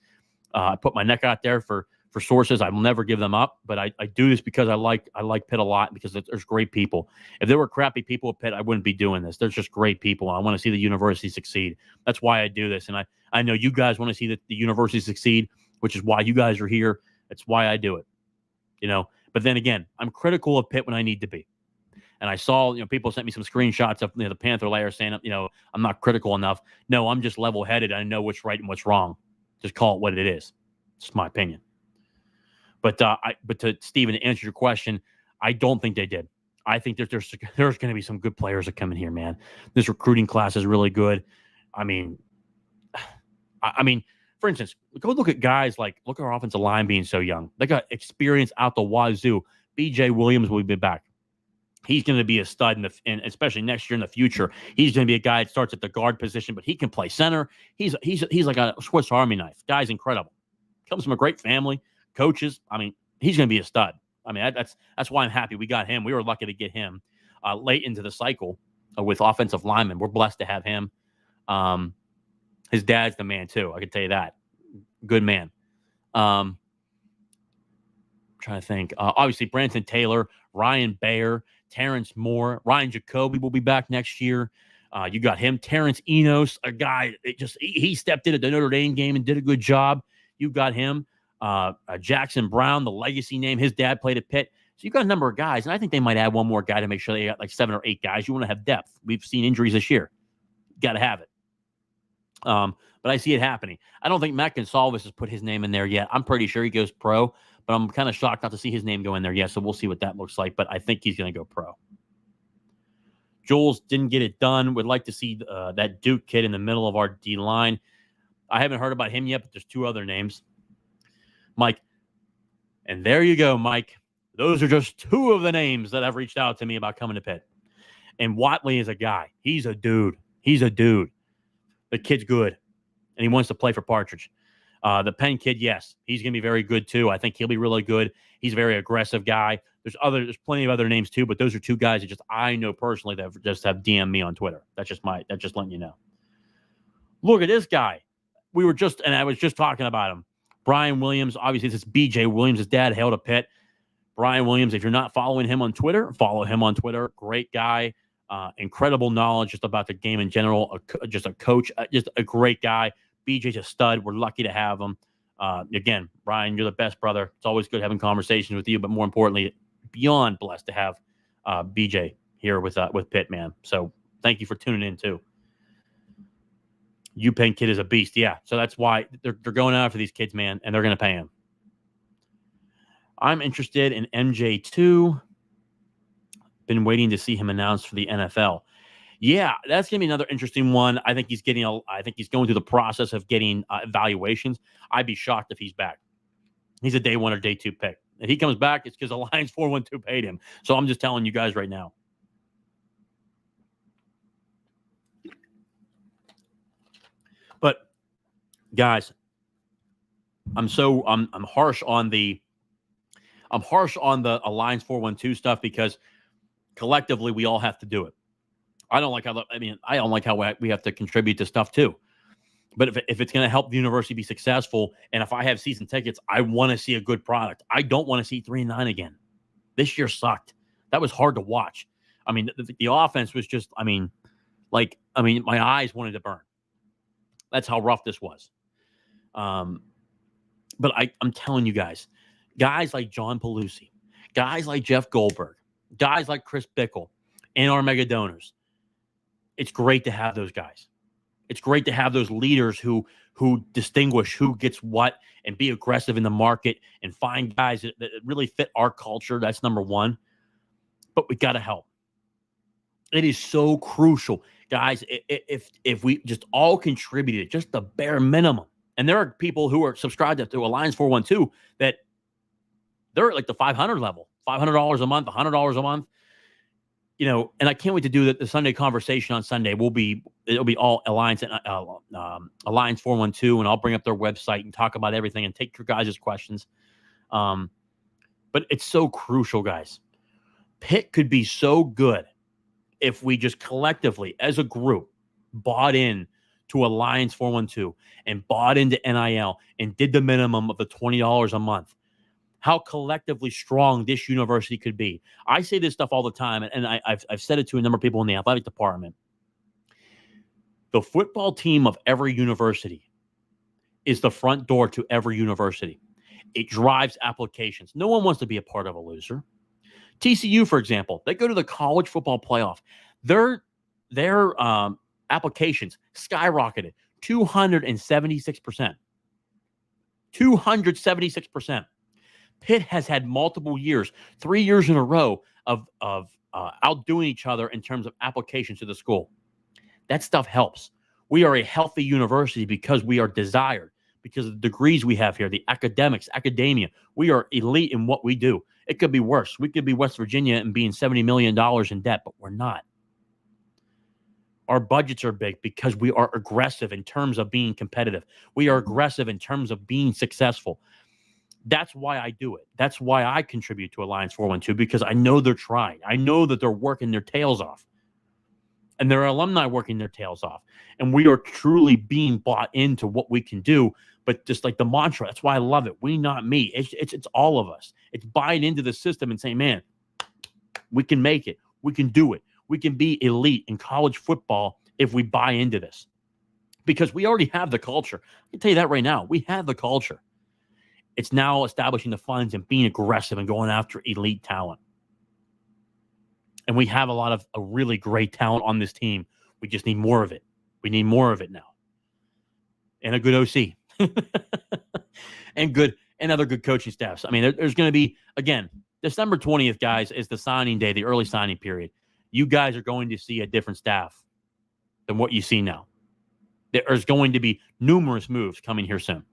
[SPEAKER 1] I put my neck out there for sources. I will never give them up, but I do this because I like Pitt a lot, because there's great people. If there were crappy people at Pitt, I wouldn't be doing this. There's just great people. I want to see the university succeed. That's why I do this, and I know you guys want to see the university succeed, which is why you guys are here. That's why I do it, But then again, I'm critical of Pitt when I need to be. And I saw, people sent me some screenshots of the Panther layer saying, I'm not critical enough. No, I'm just level-headed. I know what's right and what's wrong. Just call it what it is. It's just my opinion. But to Steven, to answer your question, I don't think they did. I think there's going to be some good players that come in here, man. This recruiting class is really good. I mean, for instance, go look at guys look at our offensive line being so young. They got experience out the wazoo. B.J. Williams will be back. He's going to be a stud, and especially next year in the future. He's going to be a guy that starts at the guard position, but he can play center. He's like a Swiss Army knife. Guy's incredible. Comes from a great family, coaches. He's going to be a stud. That's why I'm happy we got him. We were lucky to get him late into the cycle with offensive linemen. We're blessed to have him. His dad's the man too. I can tell you that. Good man. I'm trying to think. Obviously, Branson Taylor, Ryan Bayer, Terrence Moore, Ryan Jacoby will be back next year. You got him, Terrence Enos, a guy that he stepped in at the Notre Dame game and did a good job. You got him, Jackson Brown, the legacy name. His dad played at Pitt. So you got a number of guys, and I think they might add one more guy to make sure they got like 7 or 8 guys. You want to have depth. We've seen injuries this year. Got to have it. But I see it happening. I don't think Matt Gonsalves has put his name in there yet. I'm pretty sure he goes pro, but I'm kind of shocked not to see his name go in there yet. So we'll see what that looks like. But I think he's going to go pro. Jules didn't get it done. Would like to see that Duke kid in the middle of our D line. I haven't heard about him yet, but there's 2 other names. Mike. And there you go, Mike. Those are just 2 of the names that have reached out to me about coming to Pitt. And Watley is a guy. He's a dude. The kid's good, and he wants to play for Partridge. The Penn kid, yes, he's going to be very good too. I think he'll be really good. He's a very aggressive guy. There's plenty of other names too, but those are 2 guys that I know personally that just have DM'd me on Twitter. That's just letting you know. Look at this guy. I was just talking about him. Brian Williams. Obviously, this is B.J. Williams. His dad hailed a Pitt. Brian Williams. If you're not following him on Twitter, follow him on Twitter. Great guy. Incredible knowledge just about the game in general. Just a coach, just a great guy. BJ's a stud. We're lucky to have him. Again, Brian, you're the best brother. It's always good having conversations with you, but more importantly, beyond blessed to have BJ here with Pitt, man. So thank you for tuning in too. UPenn kid is a beast, yeah. So that's why they're going after these kids, man, and they're going to pay him. I'm interested in MJ2. Been waiting to see him announced for the NFL. Yeah, that's going to be another interesting one. I think he's going through the process of getting evaluations. I'd be shocked if he's back. He's a day 1 or day 2 pick. If he comes back, it's because Alliance 412 paid him. So I'm just telling you guys right now. But guys, I'm harsh on the Alliance 412 stuff because collectively we all have to do it. I don't like how we have to contribute to stuff too. But if it's going to help the university be successful, and if I have season tickets, I want to see a good product. I don't want to see 3-9 again. This year sucked. That was hard to watch. I mean, the offense was just, my eyes wanted to burn. That's how rough this was. But I'm telling you guys like John Pelusi, guys like Jeff Goldberg, guys like Chris Bickle, and our mega donors. It's great to have those guys. It's great to have those leaders who distinguish who gets what and be aggressive in the market and find guys that really fit our culture. That's number one. But we got to help. It is so crucial, guys. If we just all contributed just the bare minimum, and there are people who are subscribed to Alliance 412 that they're at like the 500 level, $500 a month, $100 a month. And I can't wait to do the Sunday conversation on Sunday. It'll be all Alliance and Alliance 412, and I'll bring up their website and talk about everything and take your guys' questions. But it's so crucial, guys. Pitt could be so good if we just collectively, as a group, bought in to Alliance 412 and bought into NIL and did the minimum of the $20 a month. How collectively strong this university could be. I say this stuff all the time, and I've said it to a number of people in the athletic department. The football team of every university is the front door to every university. It drives applications. No one wants to be a part of a loser. TCU, for example, they go to the college football playoff. Their applications skyrocketed 276%. 276%. Pitt has had multiple years, 3 years in a row of outdoing each other in terms of applications to the school. That stuff helps. We are a healthy university because we are desired, because of the degrees we have here, the academics, academia. We are elite in what we do. It could be worse. We could be West Virginia and being $70 million in debt, but we're not. Our budgets are big because we are aggressive in terms of being competitive. We are aggressive in terms of being successful. That's why I do it. That's why I contribute to Alliance 412, because I know they're trying. I know that they're working their tails off. And there are alumni working their tails off. And we are truly being bought into what we can do. But just like the mantra, that's why I love it. We, not me. It's all of us. It's buying into the system and saying, man, we can make it. We can do it. We can be elite in college football if we buy into this. Because we already have the culture. I can tell you that right now. We have the culture. It's now establishing the funds and being aggressive and going after elite talent. And we have a lot of a really great talent on this team. We just need more of it. We need more of it now. And a good OC. and other good coaching staffs. I mean, there's going to be, again, December 20th, guys, is the signing day, the early signing period. You guys are going to see a different staff than what you see now. There's going to be numerous moves coming here soon.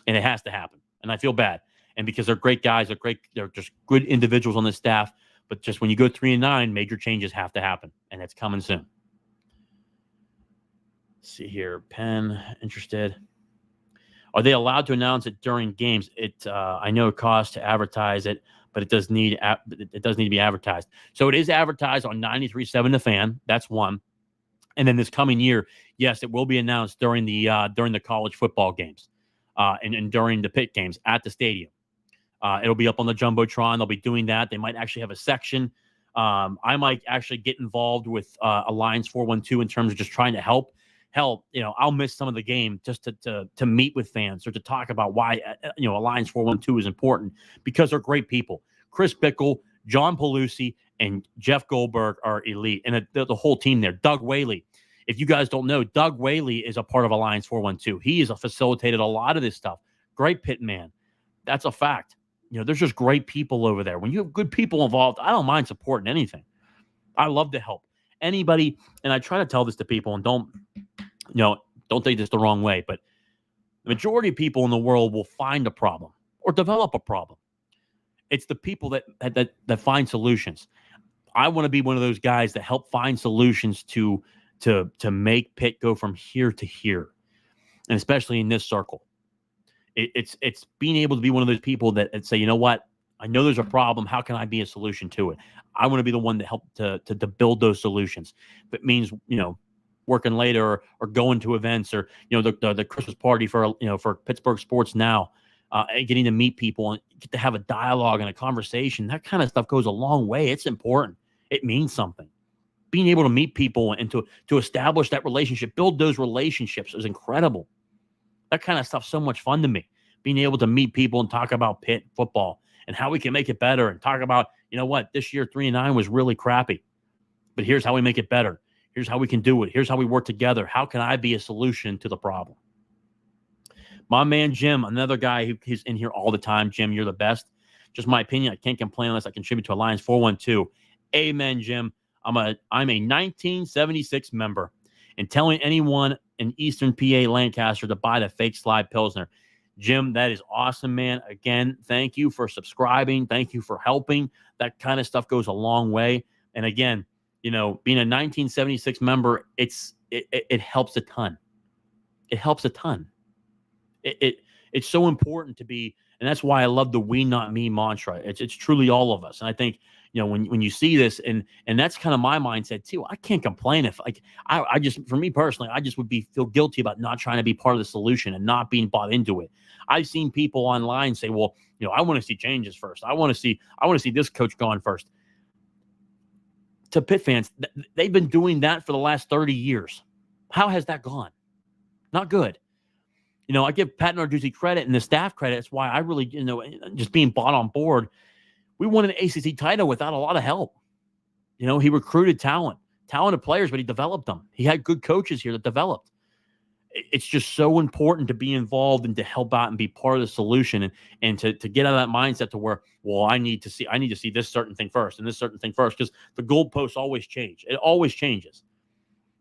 [SPEAKER 1] And it has to happen. And I feel bad. And because they're great guys, they're just good individuals on the staff. But just when you go 3-9, major changes have to happen. And it's coming soon. Let's see here. Penn, interested. Are they allowed to announce it during games? I know it costs to advertise it, but it does need to be advertised. So it is advertised on 93.7 The Fan. That's one. And then this coming year, yes, it will be announced during the college football games. And during the Pitt games at the stadium. It'll be up on the Jumbotron. They'll be doing that. They might actually have a section I might actually get involved with Alliance 412 in terms of just trying to help. Hell, I'll miss some of the game just to meet with fans or to talk about why Alliance 412 is important, because they're great people. Chris Bickle, John Pelusi, and Jeff Goldberg are elite, and the whole team there. Doug Whaley. If you guys don't know, Doug Whaley is a part of Alliance 412. He has facilitated a lot of this stuff. Great pit man. That's a fact. There's just great people over there. When you have good people involved, I don't mind supporting anything. I love to help anybody. And I try to tell this to people, and don't take this the wrong way, but the majority of people in the world will find a problem or develop a problem. It's the people that find solutions. I want to be one of those guys that help find solutions to make Pitt go from here to here, and especially in this circle. It's being able to be one of those people that say, you know what, I know there's a problem. How can I be a solution to it? I want to be the one to help to build those solutions. If it means, working later or going to events or, the Christmas party for Pittsburgh Sports Now, getting to meet people and get to have a dialogue and a conversation, that kind of stuff goes a long way. It's important. It means something. Being able to meet people and to establish that relationship, build those relationships is incredible. That kind of stuff's so much fun to me. Being able to meet people and talk about Pitt football and how we can make it better, and talk about, this year 3-9 was really crappy, but here's how we make it better. Here's how we can do it. Here's how we work together. How can I be a solution to the problem? My man Jim, another guy who's in here all the time. Jim, you're the best. Just my opinion. I can't complain unless I contribute to Alliance 412. Amen, Jim. I'm a 1976 member, and telling anyone in Eastern PA Lancaster to buy the fake slide Pilsner. Jim, that is awesome, man. Again, thank you for subscribing. Thank you for helping. That kind of stuff goes a long way. And again, being a 1976 member, it helps a ton. It helps a ton. It's so important to be, and that's why I love the "we not me" mantra. It's truly all of us. And I think, when you see this, and that's kind of my mindset too. I can't complain if I just, for me personally, I just would feel guilty about not trying to be part of the solution and not being bought into it. I've seen people online say, well, I want to see changes first. I want to see this coach gone first. To Pitt fans, they've been doing that for the last 30 years. How has that gone? Not good. I give Pat Narduzzi credit and the staff credit. That's why I really, just being bought on board. We won an ACC title without a lot of help. He recruited talented players, but he developed them. He had good coaches here that developed. It's just so important to be involved and to help out and be part of the solution, and to get out of that mindset to where, well, I need to see this certain thing first and this certain thing first, because the goalposts always change. It always changes,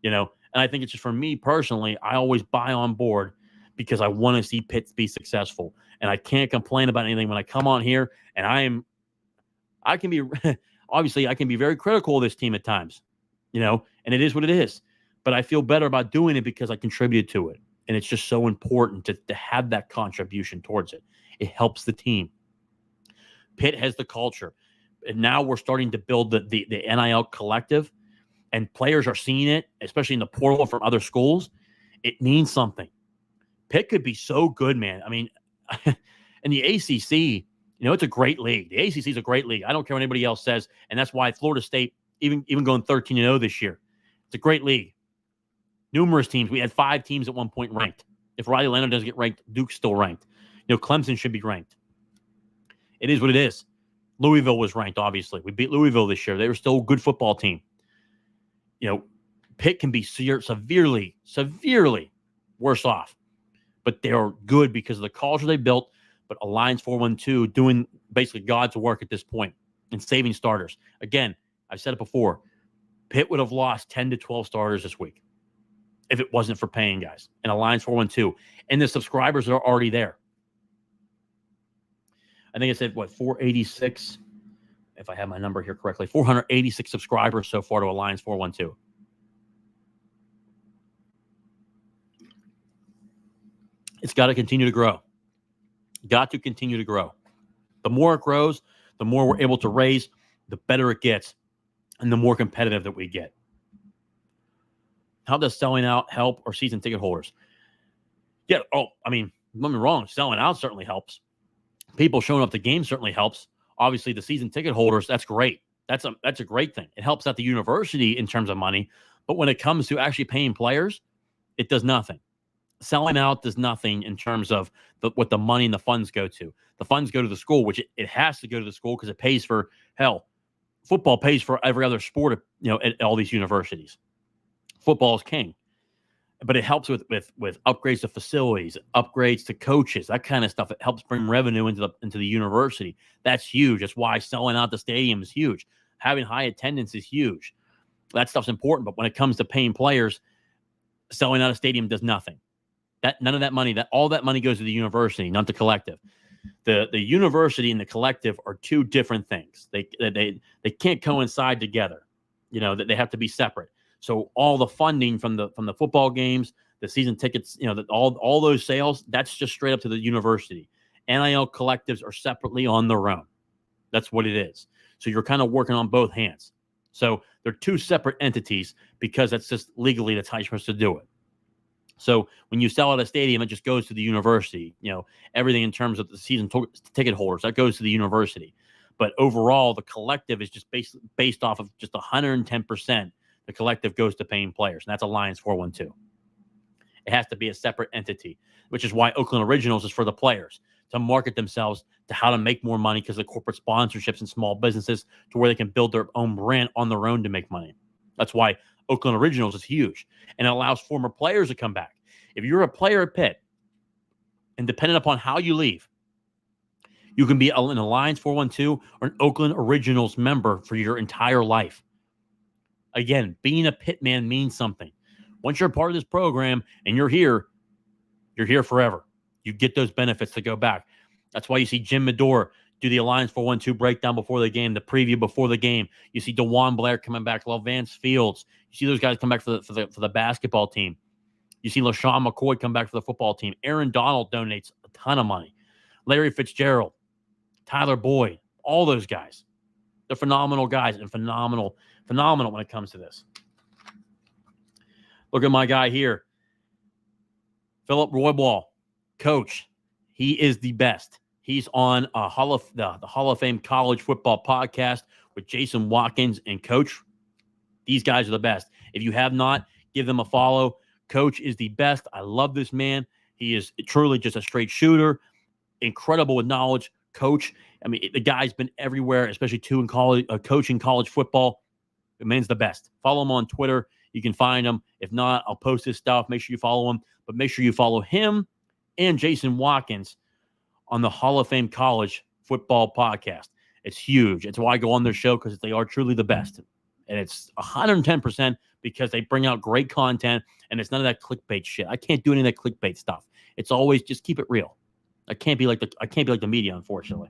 [SPEAKER 1] and I think it's just, for me personally, I always buy on board because I want to see Pitt be successful, and I can't complain about anything when I come on here, and I can be obviously I can be very critical of this team at times, and it is what it is. But I feel better about doing it because I contributed to it. And it's just so important to have that contribution towards it. It helps the team. Pitt has the culture. And now we're starting to build the NIL collective. And players are seeing it, especially in the portal from other schools. It means something. Pitt could be so good, man. I mean, in the ACC, it's a great league. The ACC is a great league. I don't care what anybody else says. And that's why Florida State, even going 13-0 this year, it's a great league. Numerous teams. We had 5 teams at one point ranked. If Riley Leonard doesn't get ranked, Duke's still ranked. Clemson should be ranked. It is what it is. Louisville was ranked, obviously. We beat Louisville this year. They were still a good football team. Pitt can be severely worse off. But they're good because of the culture they built. But Alliance 412 doing basically God's work at this point and saving starters. Again, I've said it before. Pitt would have lost 10 to 12 starters this week if it wasn't for paying guys and Alliance 412. And the subscribers are already there. I think I said, 486, if I have my number here correctly, 486 subscribers so far to Alliance 412. It's got to continue to grow. Got to continue to grow. The more it grows, the more we're able to raise, the better it gets, and the more competitive that we get. How does selling out help or season ticket holders? Yeah, don't get me wrong, selling out certainly helps. People showing up to games certainly helps. Obviously, the season ticket holders, that's great. That's a great thing. It helps out the university in terms of money, but when it comes to actually paying players, it does nothing. Selling out does nothing in terms of what the money and the funds go to. The funds go to the school, which it has to go to the school because it pays for, hell, football pays for every other sport, at all these universities. Football is king. But it helps with upgrades to facilities, upgrades to coaches, that kind of stuff. It helps bring revenue into the university. That's huge. That's why selling out the stadium is huge. Having high attendance is huge. That stuff's important. But when it comes to paying players, selling out a stadium does nothing. None of that money, all that money goes to the university, not the collective. The university and the collective are two different things. They can't coincide together. They have to be separate. So all the funding from the football games, the season tickets, all those sales, that's just straight up to the university. NIL collectives are separately on their own. That's what it is. So you're kind of working on both hands. So they're two separate entities because that's just legally that's how you're supposed to do it. So when you sell out a stadium, it just goes to the university. Everything in terms of the season ticket holders, that goes to the university. But overall, the collective is just based off of just 110%. The collective goes to paying players, and that's Alliance 412. It has to be a separate entity, which is why Oakland Originals is for the players, to market themselves to how to make more money because of corporate sponsorships and small businesses to where they can build their own brand on their own to make money. That's why Oakland Originals is huge, and it allows former players to come back. If you're a player at Pitt, and depending upon how you leave, you can be an Alliance 412 or an Oakland Originals member for your entire life. Again, being a Pitt man means something. Once you're a part of this program and you're here forever. You get those benefits to go back. That's why you see Jim Medore do the Alliance 412 breakdown before the game, the preview before the game. You see DeJuan Blair coming back, Vance Fields. You see those guys come back for the basketball team. You see LaShawn McCoy come back for the football team. Aaron Donald donates a ton of money. Larry Fitzgerald, Tyler Boyd, all those guys. They're phenomenal guys and phenomenal when it comes to this. Look at my guy here. Philip Roybal, coach. He is the best. He's on the Hall of Fame College Football Podcast with Jason Watkins and Coach. These guys are the best. If you have not, give them a follow. Coach is the best. I love this man. He is truly just a straight shooter. Incredible with knowledge. Coach, the guy's been everywhere, especially in college, coaching college football. The man's the best. Follow him on Twitter. You can find him. If not, I'll post his stuff. Make sure you follow him. But make sure you follow him and Jason Watkins on the Hall of Fame College Football Podcast. It's huge. It's why I go on their show, because they are truly the best. And it's 110% because they bring out great content, and it's none of that clickbait shit. I can't do any of that clickbait stuff. It's always just keep it real. I can't be like the media, unfortunately.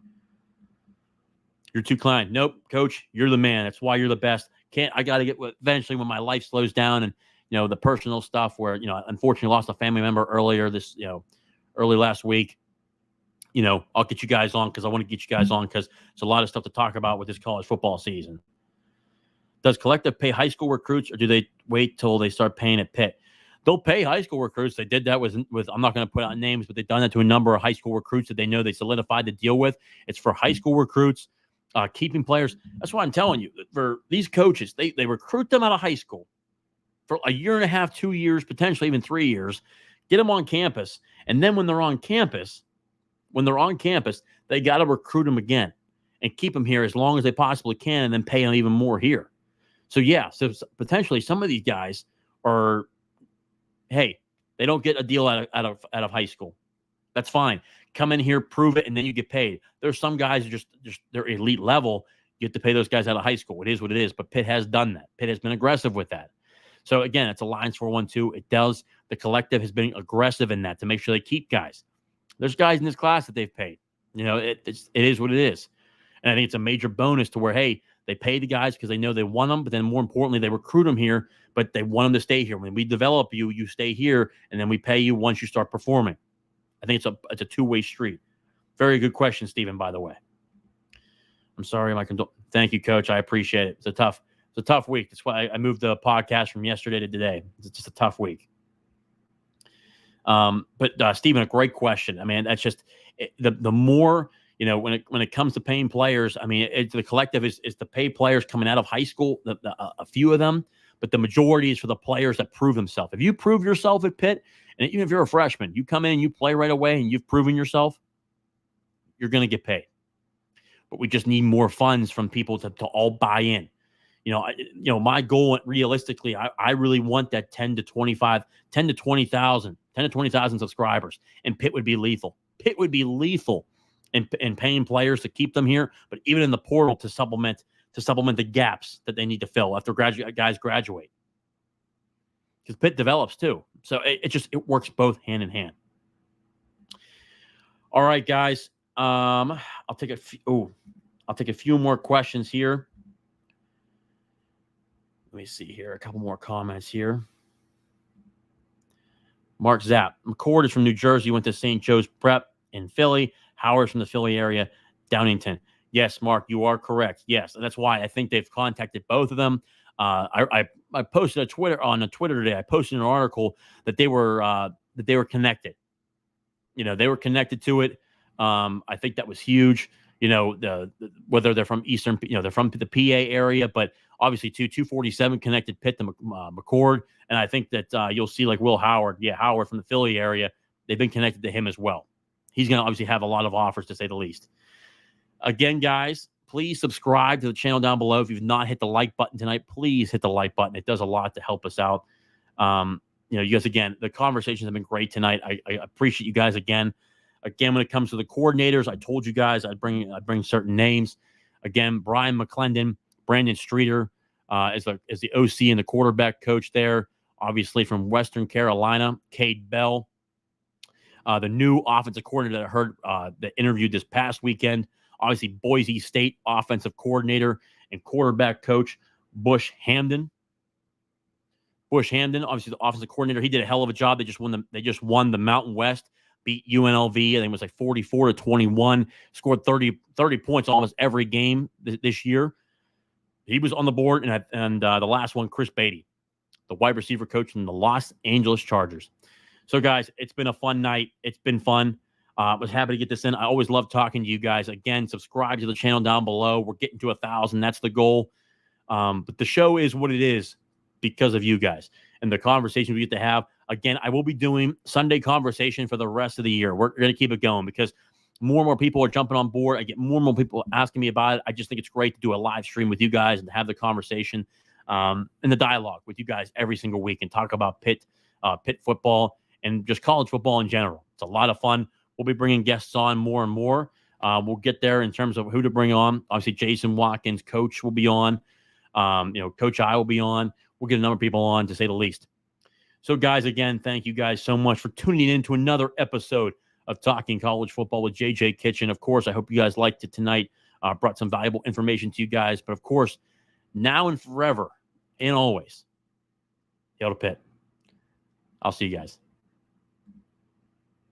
[SPEAKER 1] You're too kind. Nope, Coach, you're the man. That's why you're the best. I got to get eventually when my life slows down and the personal stuff where unfortunately lost a family member early last week. I'll get you guys on because I want to get you guys on because there's a lot of stuff to talk about with this college football season. Does Collective pay high school recruits, or do they wait till they start paying at Pitt? They'll pay high school recruits. They did that with I'm not going to put out names, but they've done that to a number of high school recruits that they know they solidified the deal with. It's for high school recruits, keeping players. That's why I'm telling you, for these coaches, they recruit them out of high school for a year and a half, 2 years, potentially even 3 years, get them on campus. And then when they're on campus, they got to recruit them again and keep them here as long as they possibly can and then pay them even more here. So, so potentially some of these guys are, hey, they don't get a deal out of high school. That's fine. Come in here, prove it, and then you get paid. There's some guys who just they're elite level. You have to pay those guys out of high school. It is what it is. But Pitt has done that. Pitt has been aggressive with that. So, again, it's Alliance 412. It does. The collective has been aggressive in that to make sure they keep guys. There's guys in this class that they've paid. It is what it is. And I think it's a major bonus to where, hey, they pay the guys because they know they want them, but then more importantly, they recruit them here, but they want them to stay here. When we develop you, you stay here, and then we pay you once you start performing. I think it's a two-way street. Very good question, Stephen, by the way. I'm sorry, thank you, Coach. I appreciate it. It's a tough week. That's why I moved the podcast from yesterday to today. It's just a tough week. But Stephen, a great question. That's just the more when it comes to paying players, I mean, the collective is to pay players coming out of high school, a few of them, but the majority is for the players that prove themselves. If you prove yourself at Pitt, and even if you're a freshman, you come in and you play right away and you've proven yourself, you're going to get paid. But we just need more funds from people to all buy in. My goal realistically, I really want that 10 to 20,000 subscribers, and Pitt would be lethal. Pitt would be lethal in paying players to keep them here, but even in the portal to supplement the gaps that they need to fill after guys graduate. Because Pitt develops too. So it works both hand in hand. All right, guys. I'll take a few more questions here. Let me see here. A couple more comments here. Mark Zapp. McCord is from New Jersey. Went to St. Joe's Prep in Philly. Howard's from the Philly area. Downington. Yes, Mark, you are correct. Yes, and that's why I think they've contacted both of them. I posted on Twitter today. I posted an article that they were connected. They were connected to it. I think that was huge. Whether they're from Eastern, they're from the PA area, but obviously 247 connected Pitt to McCord. And I think that you'll see like Will Howard. Yeah, Howard from the Philly area. They've been connected to him as well. He's going to obviously have a lot of offers, to say the least. Again, guys, please subscribe to the channel down below. If you've not hit the like button tonight, please hit the like button. It does a lot to help us out. You guys, again, the conversations have been great tonight. I appreciate you guys again. Again, when it comes to the coordinators, I told you guys I'd bring certain names. Again, Brian McClendon, Brandon Streeter is the OC and the quarterback coach there. Obviously from Western Carolina, Cade Bell, the new offensive coordinator that I heard that interviewed this past weekend. Obviously, Boise State offensive coordinator and quarterback coach Bush Hamdan. Obviously the offensive coordinator, he did a hell of a job. They just won the Mountain West. Beat UNLV, I think it was like 44-21, scored 30 points almost every game this year. He was on the board, and the last one, Chris Beatty, the wide receiver coach from the Los Angeles Chargers. So, guys, it's been a fun night. It's been fun. I was happy to get this in. I always love talking to you guys. Again, subscribe to the channel down below. We're getting to 1,000. That's the goal. But the show is what it is because of you guys and the conversations we get to have. Again, I will be doing Sunday conversation for the rest of the year. We're going to keep it going because more and more people are jumping on board. I get more and more people asking me about it. I just think it's great to do a live stream with you guys and have the conversation and the dialogue with you guys every single week and talk about Pitt football and just college football in general. It's a lot of fun. We'll be bringing guests on more and more. We'll get there in terms of who to bring on. Obviously, Jason Watkins, coach, will be on. Coach I will be on. We'll get a number of people on, to say the least. So, guys, again, thank you guys so much for tuning in to another episode of Talking College Football with JJ Kitchen. Of course, I hope you guys liked it tonight. Brought some valuable information to you guys. But, of course, now and forever and always, hail to Pitt. I'll see you guys.